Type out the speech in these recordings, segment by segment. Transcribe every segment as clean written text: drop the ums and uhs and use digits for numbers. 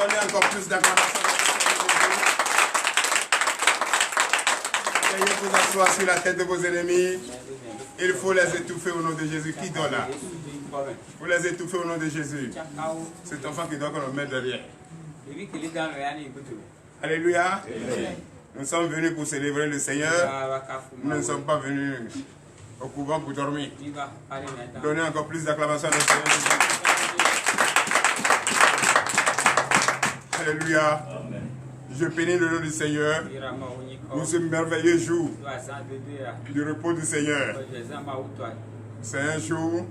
Donnez encore plus d'acclamation. Veuillez vous asseoir sur la tête de vos ennemis. Il faut les étouffer au nom de Jésus. Qui donne là? Vous les étouffez au nom de Jésus. Cet enfant qui doit qu'on le mette derrière. Alléluia. Nous sommes venus pour célébrer le Seigneur. Nous ne sommes pas venus au couvent pour dormir. Donnez encore plus d'acclamation à notre Seigneur Jésus. Alléluia. Je bénis le nom du Seigneur pour ce merveilleux jour du repos du Seigneur. C'est un jour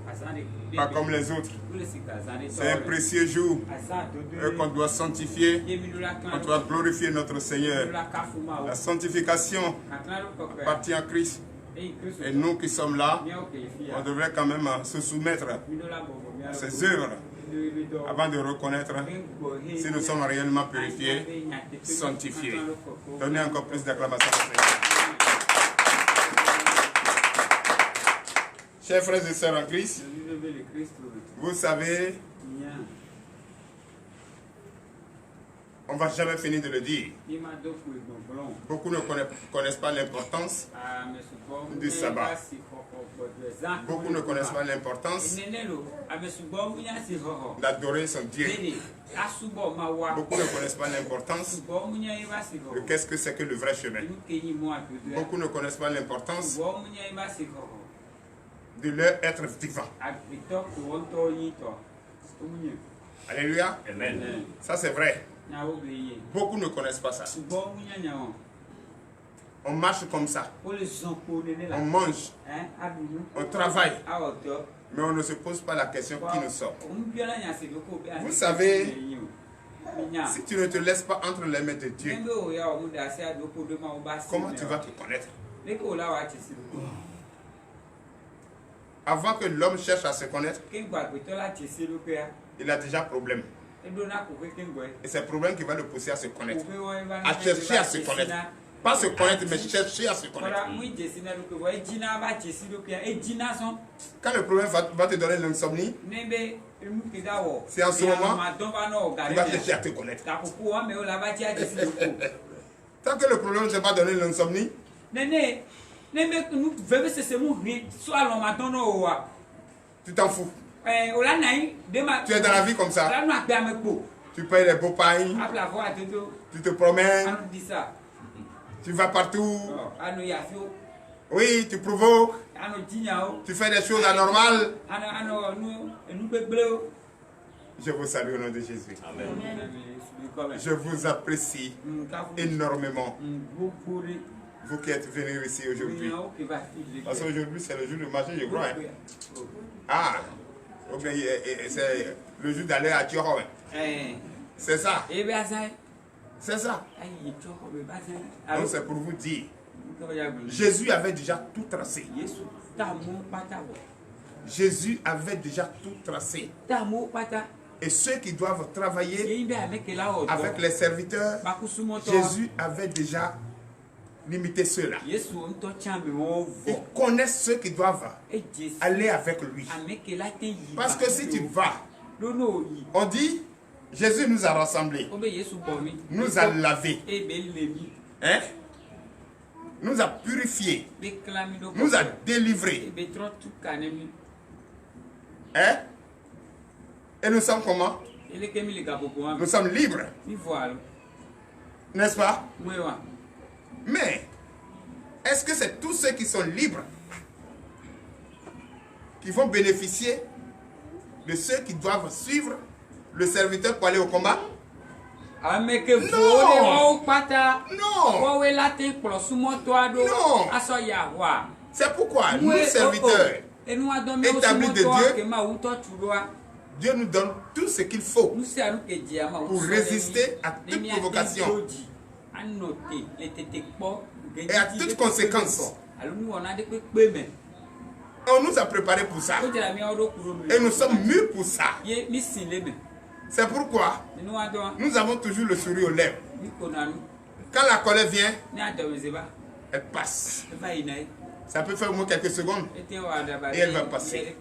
pas comme les autres. C'est un précieux jour qu'on doit sanctifier, qu'on doit glorifier notre Seigneur. La sanctification appartient à Christ. Et nous qui sommes là, on devrait quand même se soumettre à ses œuvres avant de reconnaître si nous sommes réellement purifiés, sanctifiés. Donnez encore plus d'acclamation au Seigneur. Chers frères et sœurs en Christ, vous savez, on ne va jamais finir de le dire. Beaucoup ne connaissent pas l'importance du sabbat. Beaucoup ne connaissent pas l'importance d'adorer son Dieu. Beaucoup ne connaissent pas l'importance de qu'est-ce que c'est que le vrai chemin. Beaucoup ne connaissent pas l'importance de leur être vivant. Alléluia. Amen. Ça c'est vrai. Beaucoup ne connaissent pas ça. On marche comme ça. On mange. On travaille. Mais on ne se pose pas la question qui nous sort. Vous savez, si tu ne te laisses pas entre les mains de Dieu, comment tu vas te connaître? Avant que l'homme cherche à se connaître, il a déjà problème. Et c'est le problème qui va le pousser à se connaître. À chercher à se connaître. Pas se connaître, mais chercher à se connaître. Quand le problème va te donner l'insomnie, c'est en ce moment tu vas chercher à te connaître. Tant que le problème ne s'est pas donné l'insomnie, tu t'en fous. Tu es dans la vie comme ça. Tu payes les beaux pains. Tu te promènes. Tu vas partout. Oui, tu provoques. Tu fais des choses anormales. Je vous salue au nom de Jésus. Amen. Je vous apprécie énormément. Vous qui êtes venus ici aujourd'hui. Parce qu'aujourd'hui, c'est le jour du marché, je crois. Hein? Ah, c'est le jour d'aller à Tchoro. C'est ça. C'est ça. Donc c'est pour vous dire. Jésus avait déjà tout tracé. Jésus avait déjà tout tracé. Et ceux qui doivent travailler avec les serviteurs, Jésus avait déjà limité ceux-là. Ils connaissent ceux qui doivent aller avec lui. Parce que si tu vas, on dit, Jésus nous a rassemblés, nous a lavés, hein? Nous a purifiés, nous a délivrés. Hein? Et nous sommes comment? Nous sommes libres. N'est-ce pas? Mais, est-ce que c'est tous ceux qui sont libres qui vont bénéficier de ceux qui doivent suivre le serviteur pour aller au combat? Non! Non! C'est pourquoi nous, serviteurs, établis de Dieu, Dieu nous donne tout ce qu'il faut pour résister à toute provocation et à toute conséquence. On nous a préparé pour ça. Et nous sommes mûrs pour ça. C'est pourquoi nous avons toujours le sourire aux lèvres. Quand la colère vient, elle passe. Ça peut faire au moins quelques secondes et elle va passer.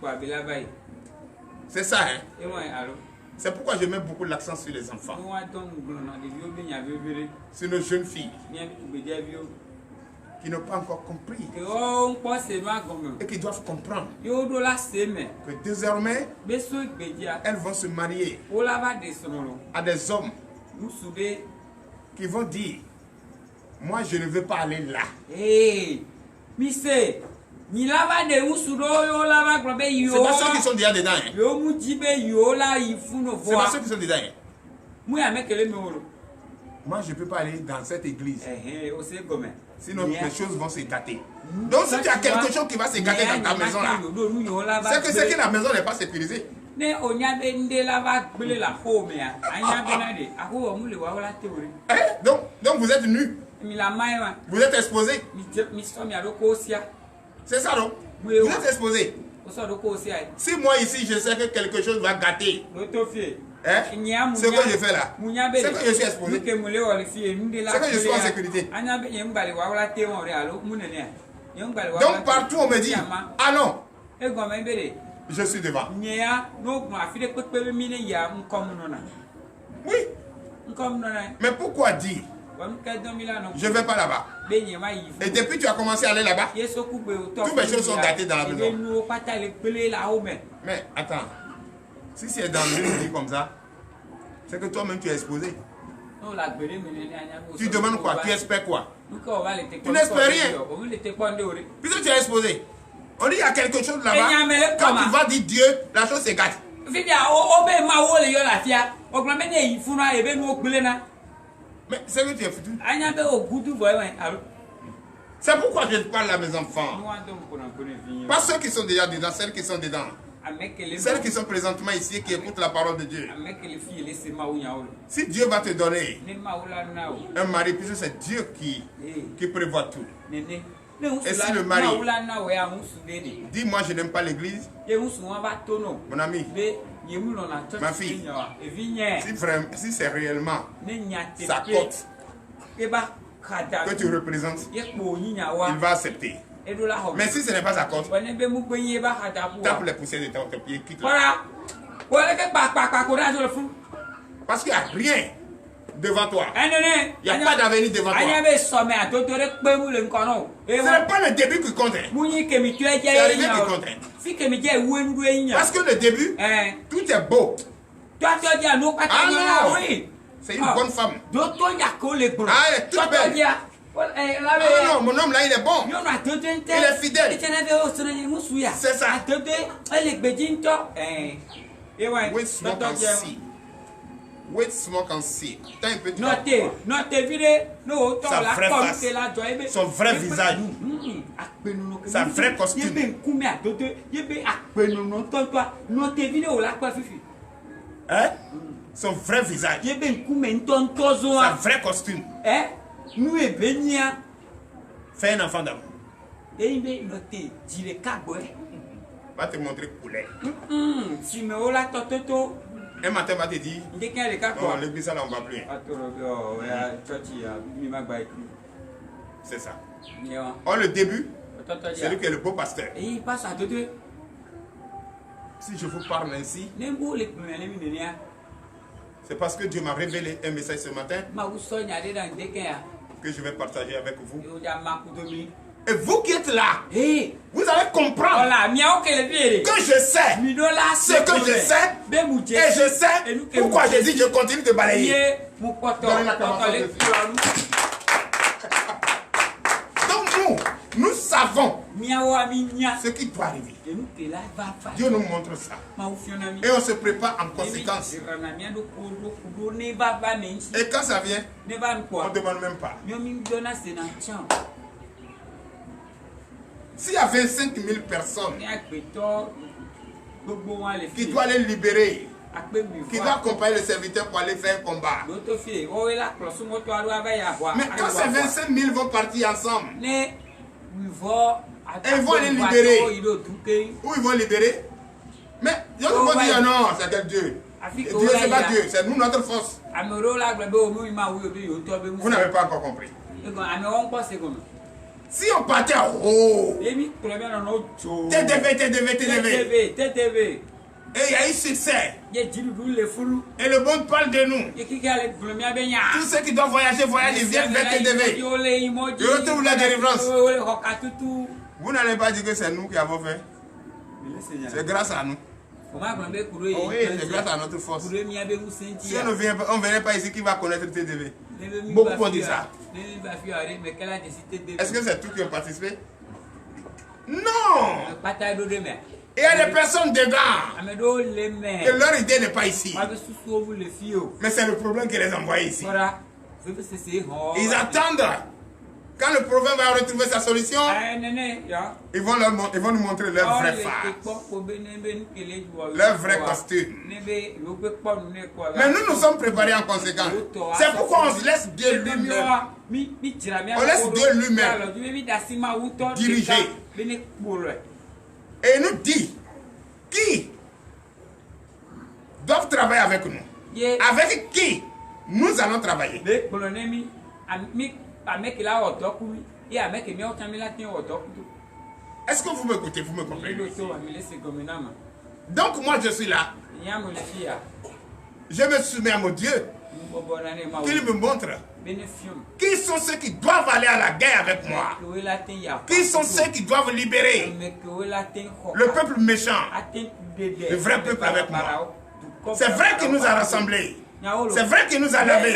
C'est ça, hein? C'est pourquoi je mets beaucoup l'accent sur les enfants. Sur nos jeunes filles qui n'ont pas encore compris et qui doivent comprendre que désormais elles vont se marier à des hommes qui vont dire: moi je ne veux pas aller là. C'est pas ceux qui sont déjà dedans. C'est pas ceux qui sont dedans. Moi je ne peux pas aller dans cette église. Sinon les choses vont s'éclater. Donc si tu as quelque chose qui va s'éclater dans ta maison là, c'est que la maison n'est pas sécurisée. Donc vous êtes nus. Vous êtes exposés. C'est ça non? Vous êtes exposés. Si moi ici je sais que quelque chose va gâter, ce que je fais là, c'est que je suis exposé, c'est que je suis en sécurité. Donc partout on me dit: ah non, je suis devant. Oui. Mais pourquoi dire je ne vais pas là-bas? Et depuis que tu as commencé à aller là-bas, toutes mes choses sont gâtées dans la maison. Mais attends, si c'est dans une vie comme ça, c'est que toi-même tu es exposé. Tu demandes quoi? Tu espères quoi? Tu n'espères rien. Puisque tu es exposé, on dit il y a quelque chose là-bas. Quand tu vas dire Dieu, la chose se gâte. Mais c'est que tu es foutu. C'est pourquoi je parle à mes enfants. Pas ceux qui sont déjà dedans, celles qui sont dedans. Celles qui sont présentement ici et qui écoutent la parole de Dieu. Si Dieu va te donner un mari, puisque c'est Dieu qui prévoit tout. Et si le mari dit: moi je n'aime pas l'église, mon ami, ma fille, si c'est réellement sa cote que tu représentes, il va accepter. Mais si ce n'est pas sa cote, tape les poussières de tes pieds, quitte. Parce qu'il n'y a rien devant toi. Il n'y a pas d'avenir devant toi. Ce n'est pas le début qui compte. C'est l'arrivée qui compte. Parce que le début, tout est beau. Ah non, c'est une bonne femme. Ah, elle est toute belle. Ah non, mon homme là, il est bon. Il est fidèle. C'est ça. Wait, smoke and see. Wait, smoke and see. Sa vraie face, son vrai visage, sa vraie costume. Hein? Son vrai visage, sa vraie costume. Fais un enfant d'amour. Va te montrer couleur. Un matin va te dire: oh, l'église là on va plus. C'est ça. Oh, le début, c'est lui qui est le beau pasteur. Si je vous parle ainsi, c'est parce que Dieu m'a révélé un message ce matin que je vais partager avec vous. Et vous qui êtes là, vous allez comprendre que je sais ce que je sais. Et je sais pourquoi je dis je continue de balayer. Donc nous savons ce qui doit arriver. Dieu nous montre ça. Et on se prépare en conséquence. Et quand ça vient, on ne demande même pas. S'il y a 25 000 personnes qui doivent les libérer, qui doivent accompagner les serviteurs pour aller faire un combat. Mais quand ces 25 000 vont partir ensemble, et ils vont les libérer. Où ils vont libérer? Mais ils vont dire non, c'est quel Dieu? Et Dieu, c'est pas Dieu, c'est nous, notre force. Vous n'avez pas encore compris. Si on partait en haut, TDV, Et il y a eu succès. Et le monde parle de nous. Tous ceux qui doivent voyager, voyagent, ils viennent vers TDV. Ils retrouvent la délivrance. Vous n'allez pas dire que c'est nous qui avons fait. C'est grâce à nous. Oh oui, c'est grâce à notre force. Si on ne venait pas ici, qui va connaître TDV? Beaucoup vont dire ça. Est-ce que c'est tous qui ont participé? Non! Il y a des personnes dedans que leur idée n'est pas ici. Mais c'est le problème qui les envoie ici. Ils attendent. Quand le prophète va retrouver sa solution, ils vont nous montrer leur vrai face, leur vrai costume. Mais nous nous sommes préparés en conséquence. C'est pourquoi on se laisse Dieu lui-même. On laisse Dieu lui-même diriger. Et il nous dit qui doivent travailler avec nous. Avec qui nous allons travailler. Est-ce que vous m'écoutez, vous me comprenez? Donc moi je suis là. Je me soumets à mon Dieu. Qu'il me montre qui sont ceux qui doivent aller à la guerre avec moi. Qui sont ceux qui doivent libérer le peuple méchant, le vrai peuple avec moi. C'est vrai qu'il nous a rassemblés. C'est vrai qu'il nous a lavés.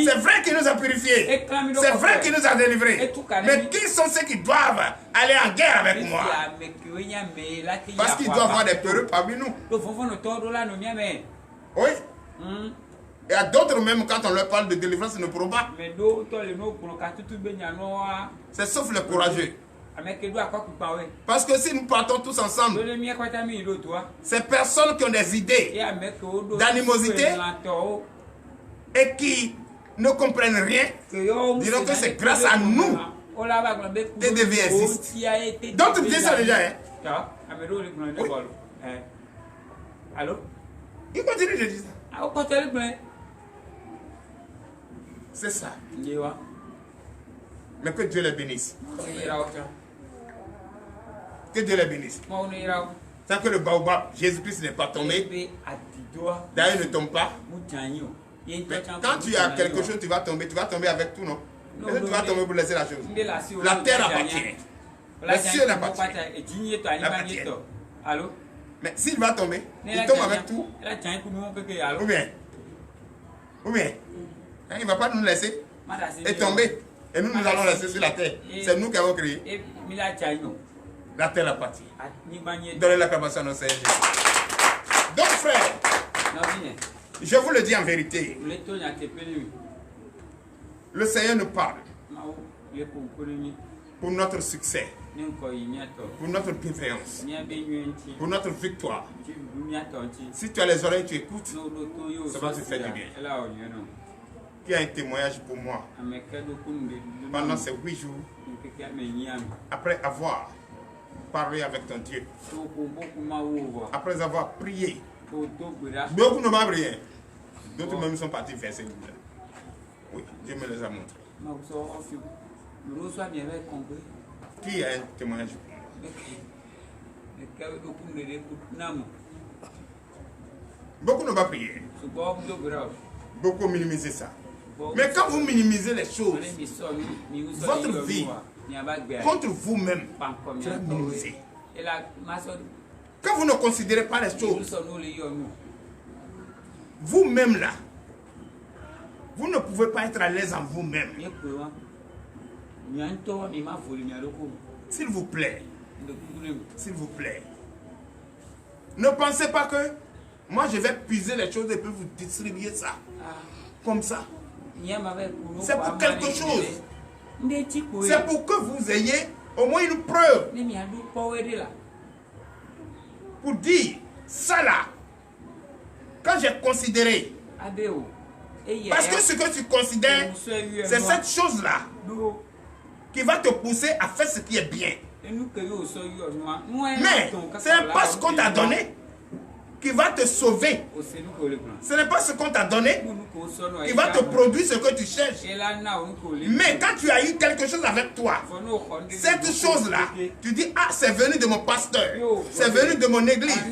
C'est vrai qu'il nous a purifiés. C'est vrai qu'il nous a délivrés. Mais qui sont ceux qui doivent aller en guerre avec moi? Parce qu'il doit y avoir des peureux parmi nous. Oui. Il y a d'autres même, quand on leur parle de délivrance, ils ne pourront pas. C'est sauf les courageux. Parce que si nous partons tous ensemble, ces personnes qui ont des idées d'animosité et qui ne comprennent rien, diront que c'est grâce à nous que TDV existe. D'autres disent ça déjà. Hein? Oui. Allô? Il continue de dire ça. C'est ça. Mais que Dieu les bénisse. Que Dieu les bénisse. Tant que le baobab, Jésus-Christ n'est pas tombé, d'ailleurs il ne tombe pas. Mais quand tu as quelque chose, tu vas tomber avec tout, non? Mais tu vas tomber pour laisser la chose. La terre appartient. Le ciel appartient. Allô? Mais s'il va tomber, il tombe avec tout. Ou bien, il ne va pas nous laisser et tomber. Et nous allons laisser sur la terre. C'est nous qui avons créé. La terre appartient. Donnez l'acclamation à notre Seigneur Jésus. Donc frère, je vous le dis en vérité. Le Seigneur nous parle pour notre succès, pour notre bienveillance, pour notre victoire. Si tu as les oreilles, tu écoutes, ça va te faire du bien. Qui a un témoignage pour moi pendant ces 8 jours, après avoir parlé avec ton Dieu, après avoir prié. Beaucoup ne m'ont rien. D'autres même sont partis vers ces livres. Oui, Dieu me les a montrés. Qui a un témoignage pour moi? Beaucoup n'ont pas prié. Beaucoup minimisé ça. Mais quand vous minimisez les choses, votre vie contre vous-même sera minimisée. Quand vous ne considérez pas les choses, vous-même là, vous ne pouvez pas être à l'aise en vous-même. S'il vous plaît, ne pensez pas que moi je vais puiser les choses et puis vous distribuer ça. Comme ça. C'est pour quelque chose. C'est pour que vous ayez au moins une preuve. Pour dire, ça là, quand j'ai considéré, parce que ce que tu considères, c'est cette chose-là qui va te pousser à faire ce qui est bien. Mais ce n'est pas ce qu'on t'a donné. qui va te sauver. Ce n'est pas ce qu'on t'a donné qui va te produire ce que tu cherches. Mais quand tu as eu quelque chose avec toi, cette chose-là, tu dis, ah, c'est venu de mon pasteur, c'est venu de mon église.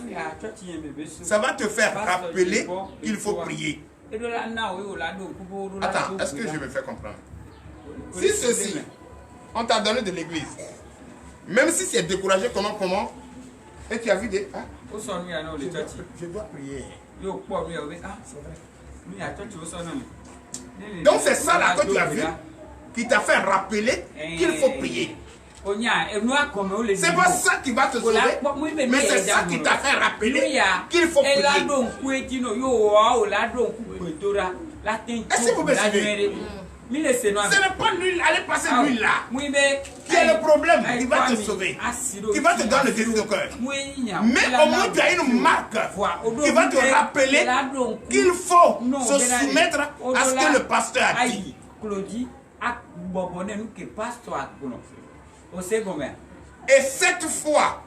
Ça va te faire rappeler qu'il faut prier. Attends, est-ce que je me fais comprendre? Si ceci, on t'a donné de l'église, même si c'est découragé, comment, et tu as vu des... Ah, je dois prier. Donc c'est ça là que tu as vu qui t'a fait rappeler qu'il faut prier. C'est pas ça qui va te sauver, mais c'est ça qui t'a fait rappeler qu'il faut prier. Est-ce que vous me suivez? Ce n'est pas l'huile, allez passer l'huile là, qui est le problème, qui va te sauver, qui va te donner le désir au cœur. Mais au moins tu as une marque qui va te rappeler qu'il faut se soumettre à ce que le pasteur a dit. Et cette foi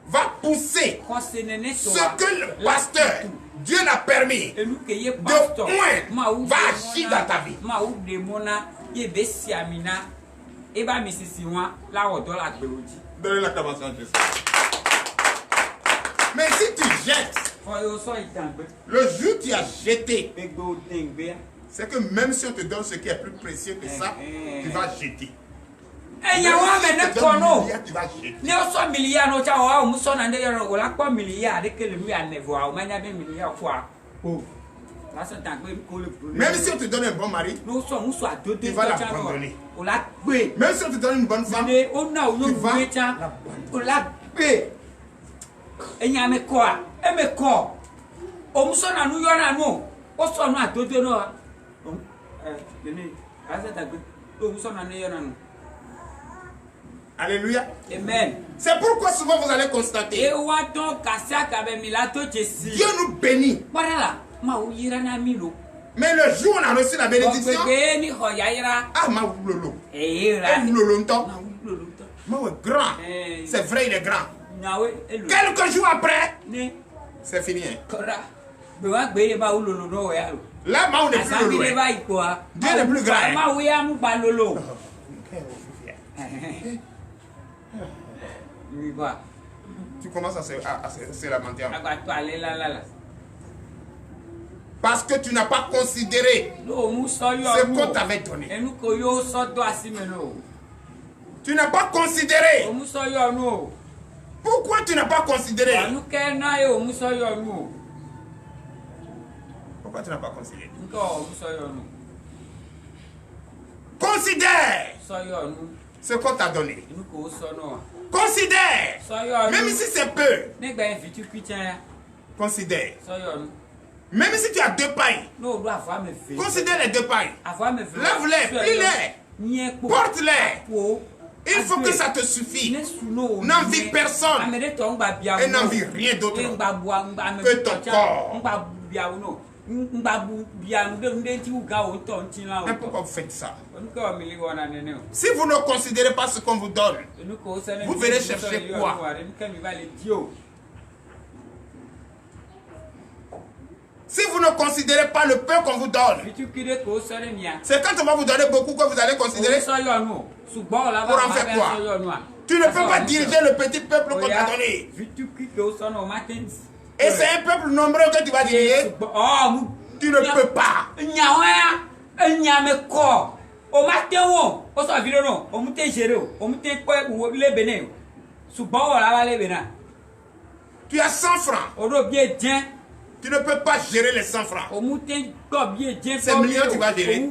va pousser ce que le pasteur, Dieu l'a permis, de point va agir dans ta vie. Donnez l'acclamation à Jésus. Mais si tu jettes, le jour où tu as jeté, c'est que même si on te donne ce qui est plus précieux que ça, tu vas jeter. Tu vas jeter. Même si on te donne un bon mari, tu vas l'abandonner. Même si on te donne une bonne femme, tu vas l'abandonner. Alléluia. Amen. C'est pourquoi souvent vous allez constater, Dieu nous bénit. Mais le jour où on a reçu la bénédiction, ah, ma lolo. Grand. C'est vrai, il est grand. Quelques jours après, c'est fini. Là, on n'est plus lolo. Dieu n'est plus grand. Tu commences à se lamenter. Parce que tu n'as pas considéré ce qu'on t'avait donné. Tu n'as pas considéré. Pourquoi tu n'as pas considéré? Pourquoi tu n'as pas considéré? Considère ce qu'on t'a donné. Considère. Même si c'est peu. Considère. Même si tu as 2 pailles. Considère les 2 pailles. Lave-les, plie-les, porte-les. Il faut que ça te suffise. N'envie personne. Et n'envie rien d'autre que ton corps. Mais pourquoi vous faites ça? Si vous ne considérez pas ce qu'on vous donne, vous venez chercher quoi? Si vous ne considérez pas le peu qu'on vous donne, c'est quand on va vous donner beaucoup que vous allez considérer. Pour en faire quoi? Tu ne peux pas diriger le petit peuple qu'on t'a donné. Et c'est un peuple nombreux que tu vas diriger. Tu ne peux pas. Tu as 100 francs. Tu ne peux pas gérer les 100 francs. C'est millions que tu vas gérer.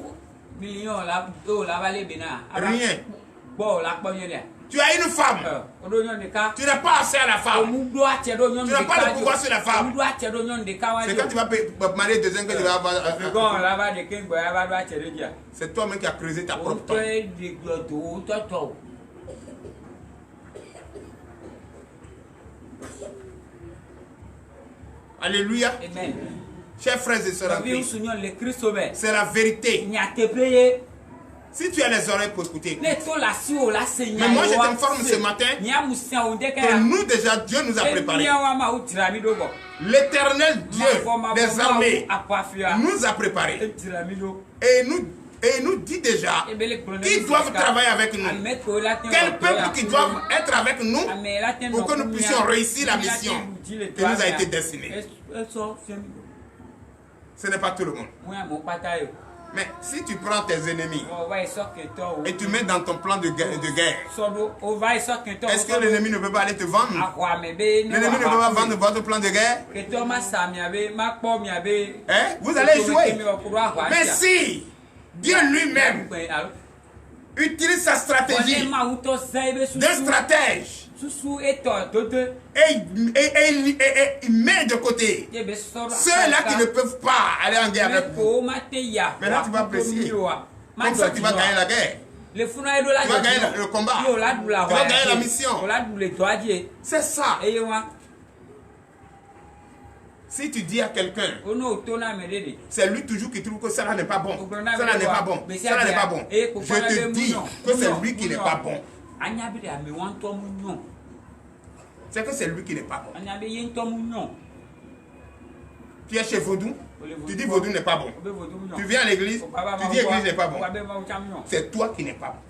Rien. Tu as une femme. Tu n'as pas assez à la femme. Tu n'as pas de pouvoir sur la femme. C'est quand tu vas marier 2 ans que tu vas avoir. C'est toi-même qui as creusé ta propre tombe. Alléluia. Amen. Chers frères et sœurs, c'est la vérité. Si tu as les oreilles pour écouter, mais moi je t'informe ce matin que nous déjà, Dieu nous a préparé. L'éternel Dieu des armées nous a préparés et nous dit déjà qui doivent travailler avec nous. Quel peuple qui doivent être avec nous pour que nous puissions réussir la mission qui nous a été destinée. Ce n'est pas tout le monde. Mais si tu prends tes ennemis et tu mets dans ton plan de guerre, est-ce que l'ennemi ne peut pas aller te vendre? L'ennemi ne peut pas vendre votre plan de guerre? Hein? Vous allez jouer. Mais si Dieu lui-même utilise sa stratégie d'un stratège et il met de côté ceux-là qui ne peuvent pas aller en guerre avec vous. Maintenant tu vas apprécier. Comme ça tu vas gagner la guerre. Tu vas gagner le combat. Tu vas gagner la mission. C'est ça. Si tu dis à quelqu'un, c'est lui toujours qui trouve que ça n'est pas bon. Ça n'est pas bon. Ça n'est pas bon. Je te dis que c'est lui qui n'est pas bon. C'est que c'est lui qui n'est pas bon. Tu es chez Vaudou, tu dis Vaudou n'est pas bon. Tu viens à l'église, tu dis l'église n'est pas bon. C'est toi qui n'es pas bon.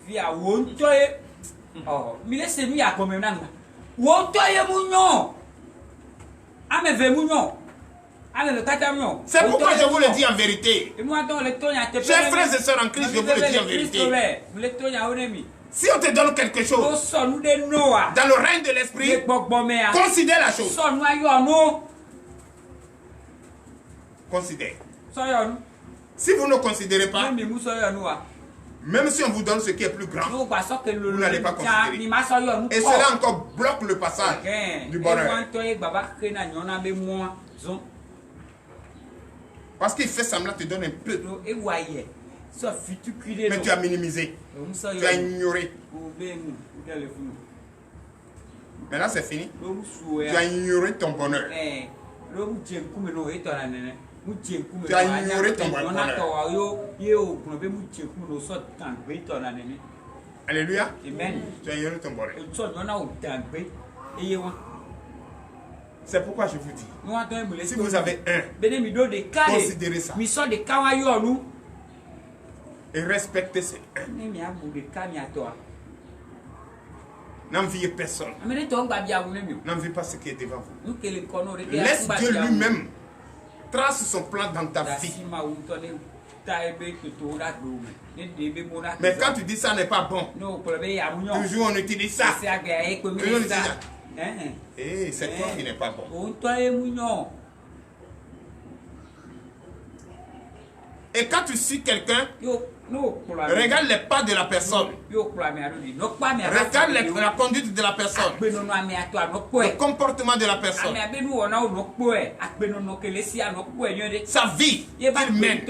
C'est pourquoi je vous le dis en vérité. Chers frères et sœurs en Christ, je vous le dis en vérité. Si on te donne quelque chose dans le règne de l'esprit, considère la chose. Considère. Si vous ne considérez pas, même si on vous donne ce qui est plus grand, vous n'allez pas considérer. Et cela encore bloque le passage du bonheur. Parce qu'il fait semblant te donner un peu. Mais tu as minimisé. Tu as ignoré. Maintenant c'est fini. Tu as ignoré ton bonheur. Tu as ignoré ton bonheur. Alléluia. Amen. Tu as ignoré ton bonheur. C'est pourquoi je vous dis, si vous avez un, considérez ça. Et respectez ce un. N'enviez personne. N'enviez pas ce qui est devant vous. Laisse Dieu lui-même trace son plan dans ta vie. Mais quand tu dis ça n'est pas bon, toujours on utilise ça. Et c'est toi qui n'est pas bon. Et quand tu suis quelqu'un, regarde les pas de la personne. Regarde la conduite de la personne. Le comportement de la personne. Sa vie qu'il mène.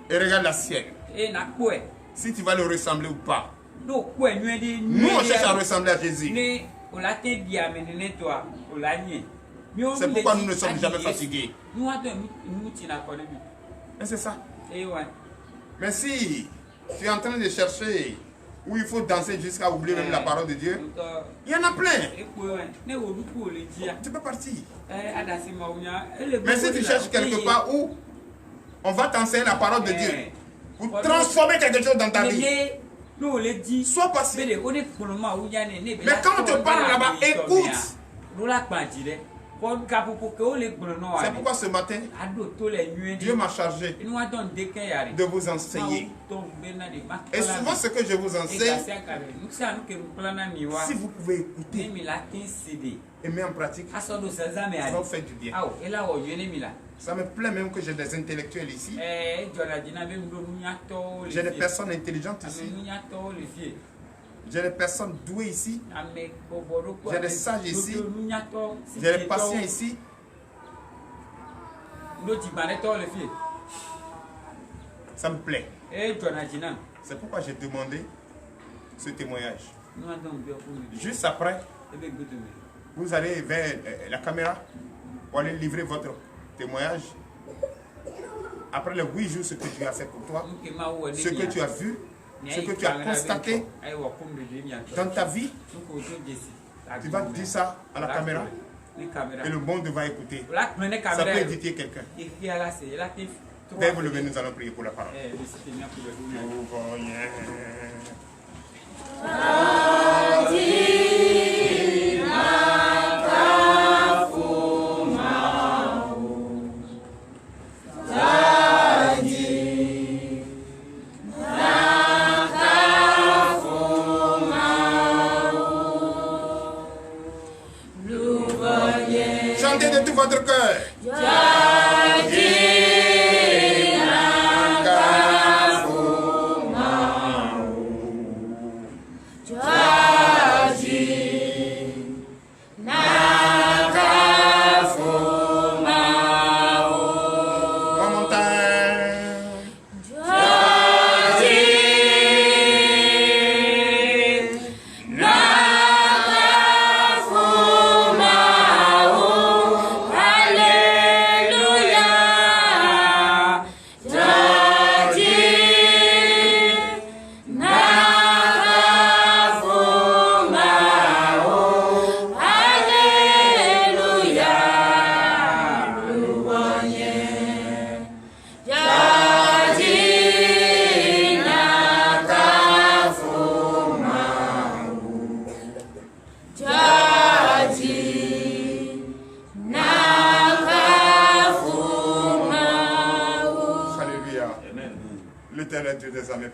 Et regarde la sienne. Si tu vas le ressembler ou pas. Nous on cherche à ressembler à Jésus. C'est pourquoi nous ne sommes jamais fatigués. Et c'est ça. Mais si tu es en train de chercher où il faut danser jusqu'à oublier même la parole de Dieu, il y en a plein. Tu peux partir. Mais si tu cherches quelque part où on va t'enseigner la parole de Dieu pour transformer quelque chose dans ta vie, sois patient. Mais quand on te parle là-bas, écoute. C'est pourquoi ce matin, Dieu m'a chargé de vous enseigner. Et souvent ce que je vous enseigne, si vous pouvez écouter et mettre en pratique, ça va vous faire du bien. Ça me plaît même que j'ai des intellectuels ici. J'ai des personnes intelligentes ici. J'ai des personnes douées ici. J'ai des sages ici. J'ai des patients ici. Ça me plaît. C'est pourquoi j'ai demandé ce témoignage. Juste après, vous allez vers la caméra pour aller livrer votre témoignage. Après les 8 jours, ce que tu as fait pour toi, ce que tu as vu, ce que tu as constaté dans ta vie, tu vas dire ça à la caméra Et le monde va écouter. Ça peut édifier quelqu'un. Dès vous levez, nous allons prier pour la parole. Chantez de tout votre cœur.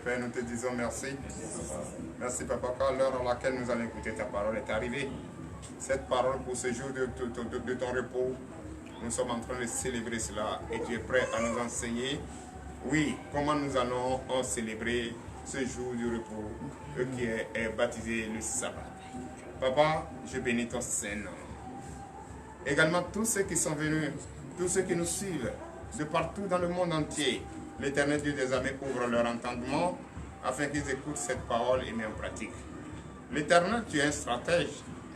Père, nous te disons merci. Merci Papa, car l'heure à laquelle nous allons écouter ta parole est arrivée. Cette parole pour ce jour de ton repos, nous sommes en train de célébrer cela et tu es prêt à nous enseigner, oui, comment nous allons célébrer ce jour du repos qui est baptisé le sabbat. Papa, je bénis ton Saint-Nom. Également tous ceux qui sont venus, tous ceux qui nous suivent de partout dans le monde entier, l'Éternel Dieu des armées ouvre leur entendement afin qu'ils écoutent cette parole et mettent en pratique. L'Éternel, tu es un stratège.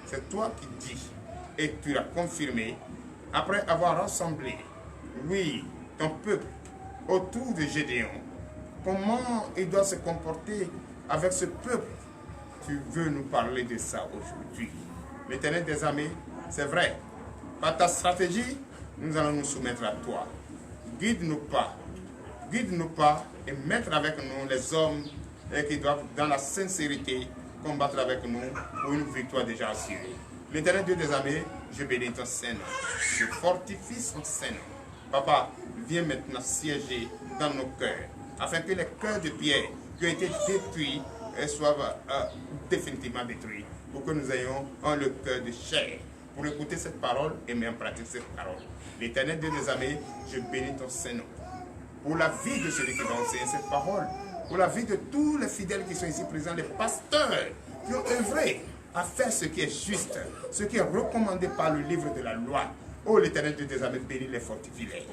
C'est toi qui dis et tu l'as confirmé après avoir rassemblé, oui, ton peuple autour de Gédéon. Comment il doit se comporter avec ce peuple? Tu veux nous parler de ça aujourd'hui. L'Éternel des armées, c'est vrai. Par ta stratégie, nous allons nous soumettre à toi. Guide-nous pas et mettre avec nous les hommes qui doivent, dans la sincérité, combattre avec nous pour une victoire déjà assurée. L'Éternel Dieu des armées, je bénis ton Saint-Nom. Je fortifie son Saint-Nom. Papa, viens maintenant siéger dans nos cœurs, afin que les cœurs de pierre qui ont été détruits soient définitivement détruits, pour que nous ayons le cœur de chair, pour écouter cette parole et mettre en pratique cette parole. L'Éternel Dieu des armées, je bénis ton Saint-Nom. Pour la vie de celui qui va enseigner cette parole, pour la vie de tous les fidèles qui sont ici présents, les pasteurs qui ont œuvré à faire ce qui est juste, ce qui est recommandé par le livre de la loi. Oh, l'Éternel Dieu des armées, bénis les fortifie-les.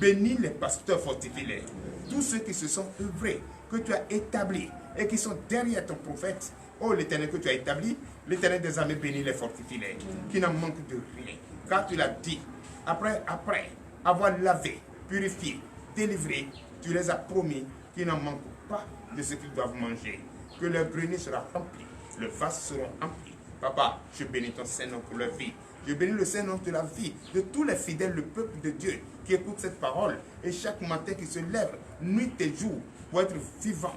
Bénis les pasteurs fortifie-les. Tous ceux qui se sont œuvrés, que tu as établis et qui sont derrière ton prophète. Oh, l'Éternel que tu as établi, l'Éternel des armées, bénis les fortifie-les, qui n'en manquent de rien. Car tu l'as dit, après avoir lavé, purifié, délivré, tu les as promis qu'ils n'en manquent pas de ce qu'ils doivent manger, que leur grenier sera rempli, le vase sera rempli. Papa, je bénis ton Saint-Nom pour leur vie. Je bénis le Saint-Nom de la vie de tous les fidèles, le peuple de Dieu qui écoute cette parole et chaque matin qui se lève, nuit et jour, pour être vivant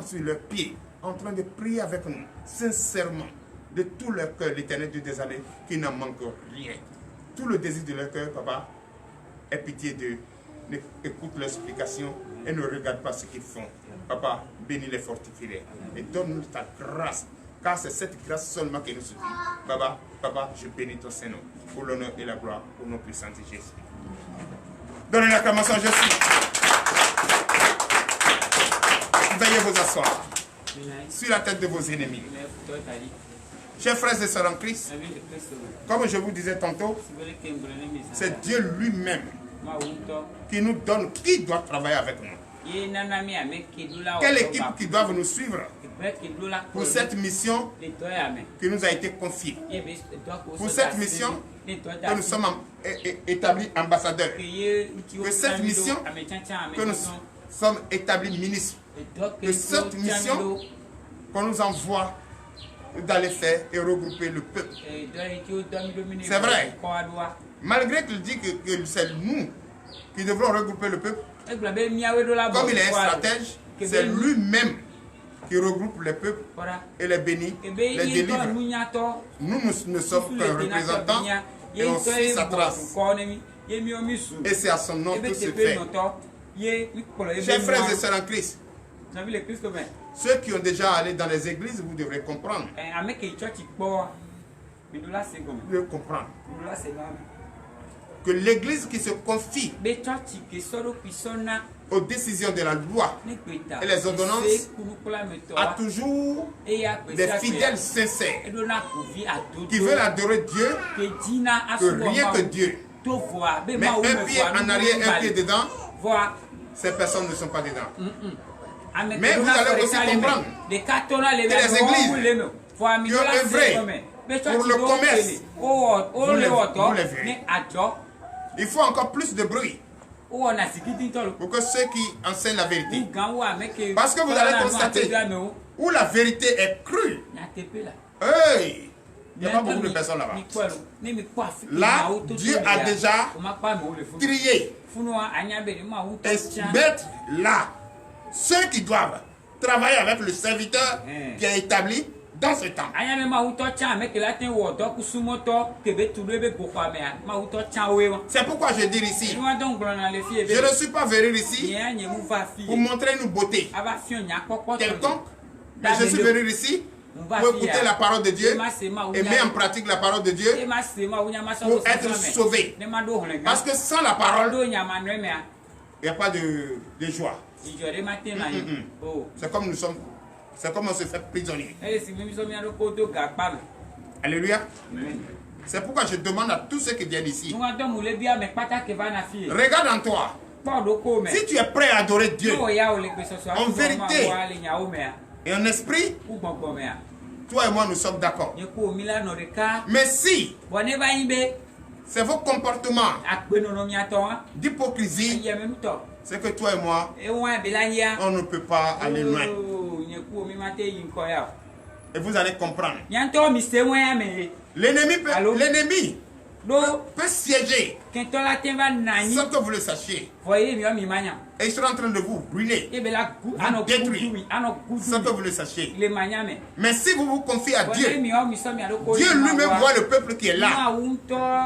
sur leurs pieds, en train de prier avec nous, sincèrement, de tout leur cœur, l'Éternel Dieu des armées, qui n'en manque rien. Tout le désir de leur cœur, Papa, aie pitié d'eux. Écoute leurs explications et ne regarde pas ce qu'ils font. Papa, bénis les fortifie-les et donne-nous ta grâce, car c'est cette grâce seulement qui nous suffit. Papa, je bénis ton Saint-Nom pour l'honneur et la gloire au nom puissant de Jésus. Donnez l'acclamation à Jésus. Veuillez vous asseoir sur la tête de vos ennemis. Chers frères et sœurs en Christ, comme je vous disais tantôt, c'est Dieu lui-même qui nous donne qui doit travailler avec nous. Quelle équipe qui doit nous suivre pour cette mission qui nous a été confiée. Pour cette mission que nous sommes établis ambassadeurs. Pour cette mission que nous sommes établis ministres. De cette mission qu'on nous envoie d'aller faire et regrouper le peuple. C'est vrai. Malgré qu'il dit que c'est nous qui devrons regrouper le peuple, comme il est un stratège, c'est lui-même qui regroupe les peuples et les bénit, les délivre. Nous ne sommes qu'un représentant et on suit sa trace. Et c'est à son nom que se fait. Chers frères et sœurs en Christ, ceux qui ont déjà allé dans les églises, vous devrez comprendre. Vous devez comprendre que l'église qui se confie aux décisions de la loi et les ordonnances a toujours des fidèles sincères qui veulent adorer Dieu que rien que Dieu. Mais un pied en arrière, un pied dedans, ces personnes ne sont pas dedans. Mais vous allez aussi comprendre que les églises qui ont œuvré pour le commerce, vous les verrez. Il faut encore plus de bruit pour que ceux qui enseignent la vérité. Parce que vous allez constater où la vérité est crue. Hey, il n'y a pas beaucoup de personnes là-bas. Là, Dieu a déjà trié et mettre là ceux qui doivent travailler avec le serviteur qui est établi dans ce temps. C'est pourquoi je dis ici, je ne suis pas venu ici pour montrer une beauté quelconque, mais je suis venu ici pour écouter la parole de Dieu et mettre en pratique la parole de Dieu pour être sauvé. Parce que sans la parole, il n'y a pas de joie. C'est comme nous sommes. C'est comme on se fait prisonnier. Alléluia. C'est pourquoi je demande à tous ceux qui viennent ici. Regarde en toi. Si tu es prêt à adorer Dieu en vérité et en esprit, toi et moi nous sommes d'accord. Mais si c'est vos comportements d'hypocrisie, c'est que toi et moi, on ne peut pas aller loin. Et vous allez comprendre. L'ennemi peut siéger sans que vous le sachiez. Et il sera en train de vous ruiner, vous détruire, sans que vous le sachiez. Mais si vous vous confiez à Dieu, Dieu lui-même voit le peuple qui est là.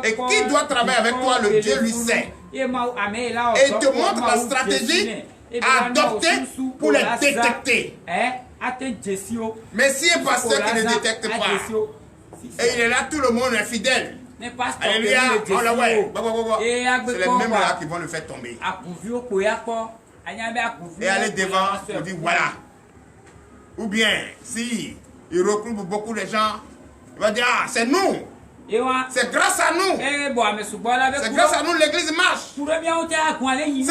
Et qui doit travailler avec toi, le Dieu lui sait. Et il te montre la stratégie à adopter pour les détecter. Mais si un pasteur qui ne détecte pas, et il est là, tout le monde est fidèle. Alléluia, on la voit. C'est les mêmes là qui vont le faire tomber. Et aller devant pour dire voilà. Ou bien, si il regroupe beaucoup de gens, il va dire ah, c'est nous. C'est grâce à nous. C'est grâce à nous l'église marche. Ce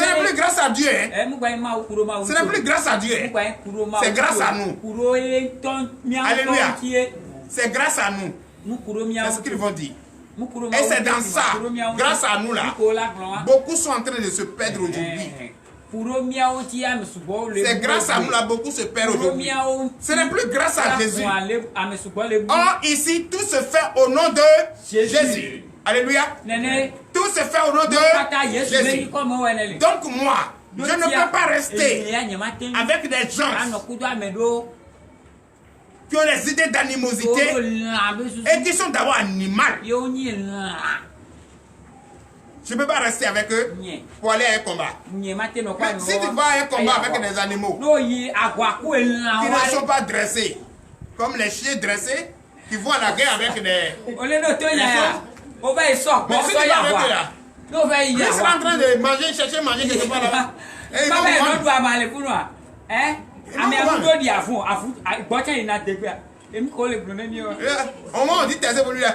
n'est plus grâce à Dieu. Ce n'est plus grâce à Dieu. C'est grâce à nous. Alléluia. C'est grâce à nous. C'est ce qu'ils vont dire. Et c'est dans ça, grâce à nous là, beaucoup sont en train de se perdre aujourd'hui. C'est grâce à nous là, beaucoup se perdent aujourd'hui. Ce n'est plus grâce à Jésus. Or, ici, tout se fait au nom de Jésus. Alléluia. Tout se fait au nom de Jésus. Donc moi, je ne peux pas rester avec des gens qui ont des idées d'animosité et qui sont d'abord animales. Je ne peux pas rester avec eux pour aller à un combat. Mais si tu vas à un combat avec des animaux qui ne sont pas dressés, comme les chiens dressés qui vont à la guerre avec des choses. Mais si tu vas avec eux là, ils sont en train de manger, chercher manger quelque part là. Et ils vont prendre. Au moins on dit t'es pour lui là.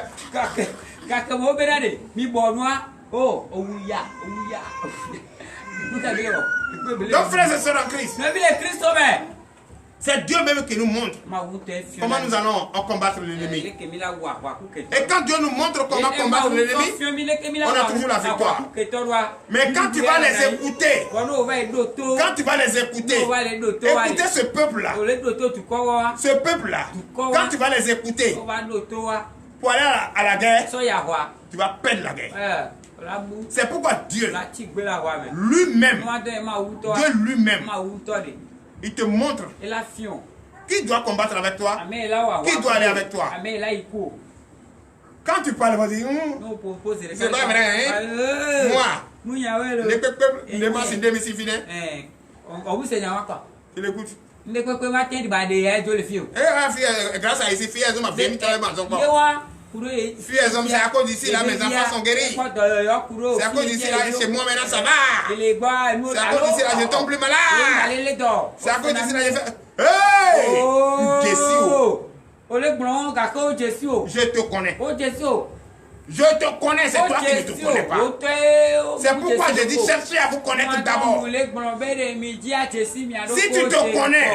Donc frères et sœurs en Christ, C'est Dieu même qui nous montre comment nous allons combattre l'ennemi. Et quand Dieu nous montre comment combattre l'ennemi, on a toujours la victoire. Mais quand tu vas les écouter, écoutez ce peuple-là. Ce peuple-là, quand tu vas les écouter, pour aller à la guerre, tu vas perdre la guerre. C'est pourquoi Dieu lui-même, il te montre qui doit combattre avec toi, qui doit aller avec toi. Quand tu parles, vas-y, c'est pas vrai, hein? Moi, le peuple, tu l'écoutes. Grâce à ici, fille, elles ont ma fille, elles ont c'est à cause d'ici, là, mes enfants sont guéris. C'est à cause d'ici, là, chez moi, maintenant, ça va. C'est à cause d'ici, là, je tombe plus malade. C'est à cause d'ici, là, je fais... Hey! Je te connais. Je te connais, c'est toi qui ne te connais pas. C'est pourquoi je dis cherchez à vous connaître d'abord. Si tu te connais,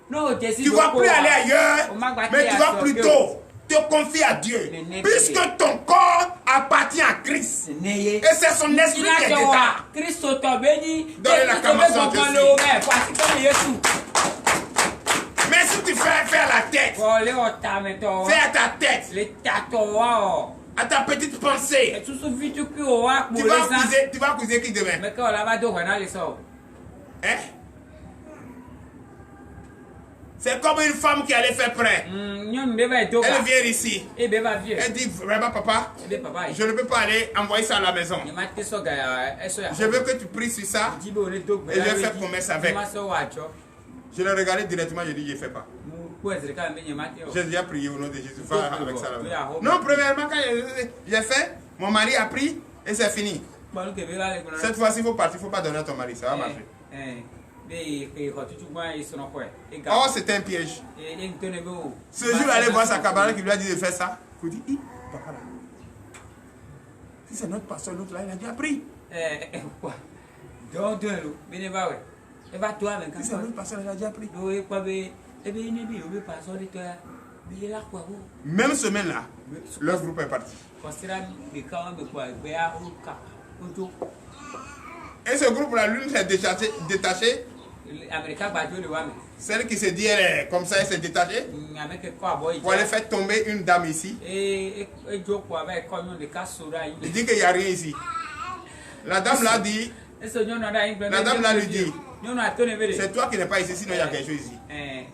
tu ne vas plus aller ailleurs, mais tu vas plutôt te confier à Dieu. Puisque ton corps appartient à Christ. Et c'est son esprit qui est dedans. Donne l'acclamation de Jésus. Mais si tu fais faire la tête, fais à ta tête, à ta petite pensée, tu vas accuser qui demain? Hein? C'est comme une femme qui allait faire prêt. Elle vient ici. Elle dit vraiment papa, je ne peux pas aller envoyer ça à la maison. Je veux que tu pries sur ça et je vais faire promesse avec. Je l'ai regardé directement, je dis je ne fais pas. J'ai déjà prié au nom de Jésus. Avec ça là. Non, premièrement, quand j'ai fait, mon mari a pris et c'est fini. Cette fois-ci, il faut partir, il ne faut pas donner à ton mari, ça va marcher. Oh, c'était un piège. Ce jour-là, allez voir sa camarade qui lui a dit de faire ça. Il dit, papa là. Si c'est notre pasteur, l'autre là, il a déjà pris. Si c'est notre pasteur, il a déjà pris. Même semaine là, leur groupe est parti. Et ce groupe-là, l'une s'est détachée. Celle qui s'est dit, elle est comme ça, elle s'est détachée. Pour aller faire tomber une dame ici. Il dit qu'il n'y a rien ici. La dame l'a dit. La dame là lui dit, c'est toi qui n'es pas ici, sinon il y a quelque chose ici. Mais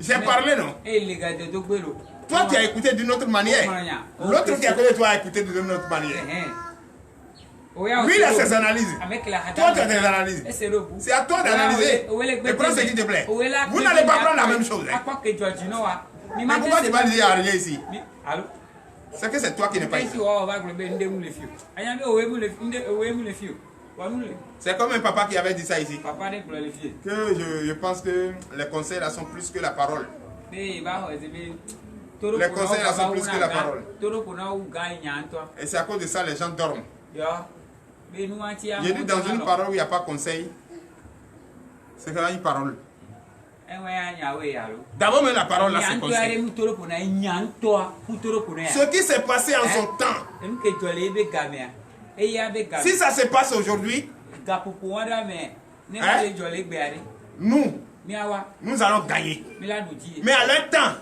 j'ai parlé, non? Toi, tu as écouté d'une autre manière. L'autre qui a écouté, toi, a écouté d'une autre manière. Lui, il a ses analyses. Toi, tu as tes analyses. C'est à toi d'analyser. Et prends ce qui te plaît. Vous n'allez pas prendre la même chose. Mais pourquoi tu vas dire rien ici? C'est que c'est toi qui n'es pas ici. C'est comme un papa qui avait dit ça ici. Que je pense que les conseils là sont plus que la parole. Les conseils là sont plus que la parole. Et c'est à cause de ça les gens dorment. J'ai dit dans une parole où il n'y a pas conseil, c'est quand même une parole. D'abord même la parole là c'est conseil. Ce qui s'est passé en son temps, si ça se passe aujourd'hui, nous allons gagner. Mais à leur temps,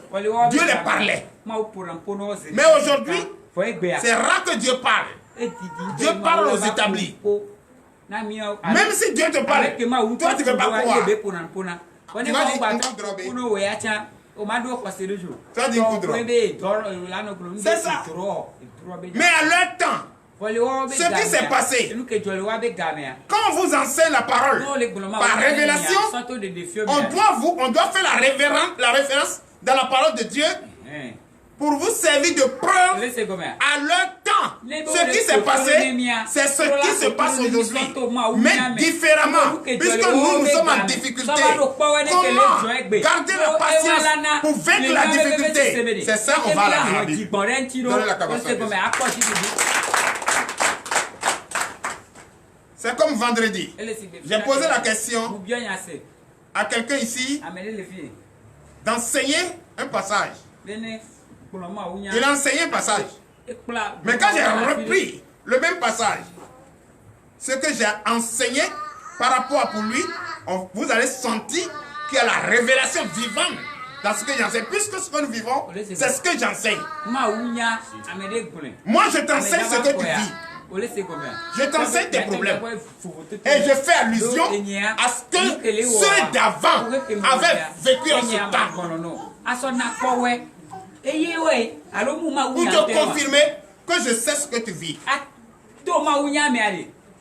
Dieu les parlait. Mais aujourd'hui, c'est rare que Dieu parle. Dieu parle aux établis. Même si Dieu te parle, toi tu ne veux pas croire. Tu vas dire un coup de c'est ça. Mais à leur temps, ce qui s'est passé, quand on vous enseigne la parole par révélation, on doit faire la référence dans la parole de Dieu pour vous servir de preuve à leur temps. Ce qui s'est passé, c'est ce qui se passe aujourd'hui, mais différemment, puisque nous sommes en difficulté. Comment garder la patience pour vaincre la difficulté? C'est ça, on va à la Bible. Donnez la capacité. C'est comme vendredi. J'ai posé la question à quelqu'un ici d'enseigner un passage. Il a enseigné un passage. Mais quand j'ai repris le même passage, ce que j'ai enseigné par rapport pour lui, vous allez sentir qu'il y a la révélation vivante dans ce que j'enseigne. Puisque ce que nous vivons, c'est ce que j'enseigne. Moi, je t'enseigne ce que tu vis. Je t'enseigne tes problèmes. Et je fais allusion à ce que ceux d'avant avaient vécu en ce temps. Pour te confirmer que je sais ce que tu vis.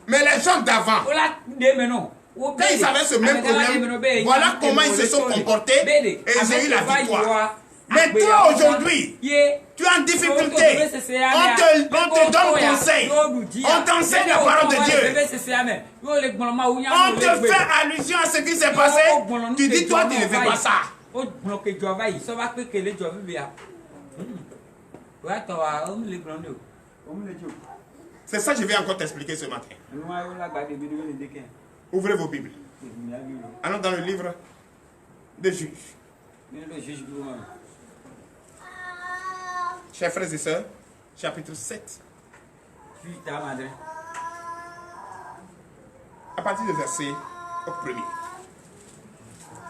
Mais les gens d'avant, quand ils avaient ce même problème, voilà comment ils se sont comportés et ils ont eu la victoire. Mais toi aujourd'hui, tu es en difficulté. On te donne conseil. On t'enseigne la parole de Dieu. On te fait allusion à ce qui s'est passé. Tu dis toi tu ne fais pas ça. C'est ça que je vais encore t'expliquer ce matin. Ouvrez vos Bibles. Allons dans le livre des Juges. Chers frères et sœurs, chapitre 7. À partir du verset au premier.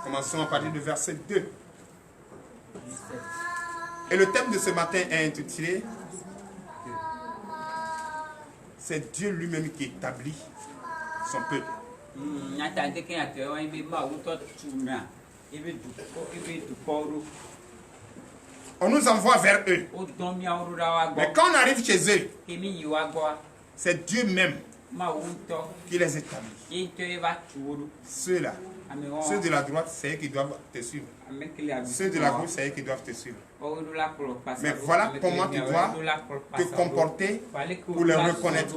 Commençons à partir du verset 2. Et le thème de ce matin est intitulé c'est Dieu lui-même qui établit son peuple. On nous envoie vers eux. Mais quand on arrive chez eux, c'est Dieu même qui les établit. Ceux-là, ceux de la droite, c'est eux qui doivent te suivre. Ceux de la gauche, c'est eux qui doivent te suivre. Mais voilà comment tu dois te comporter pour les reconnaître.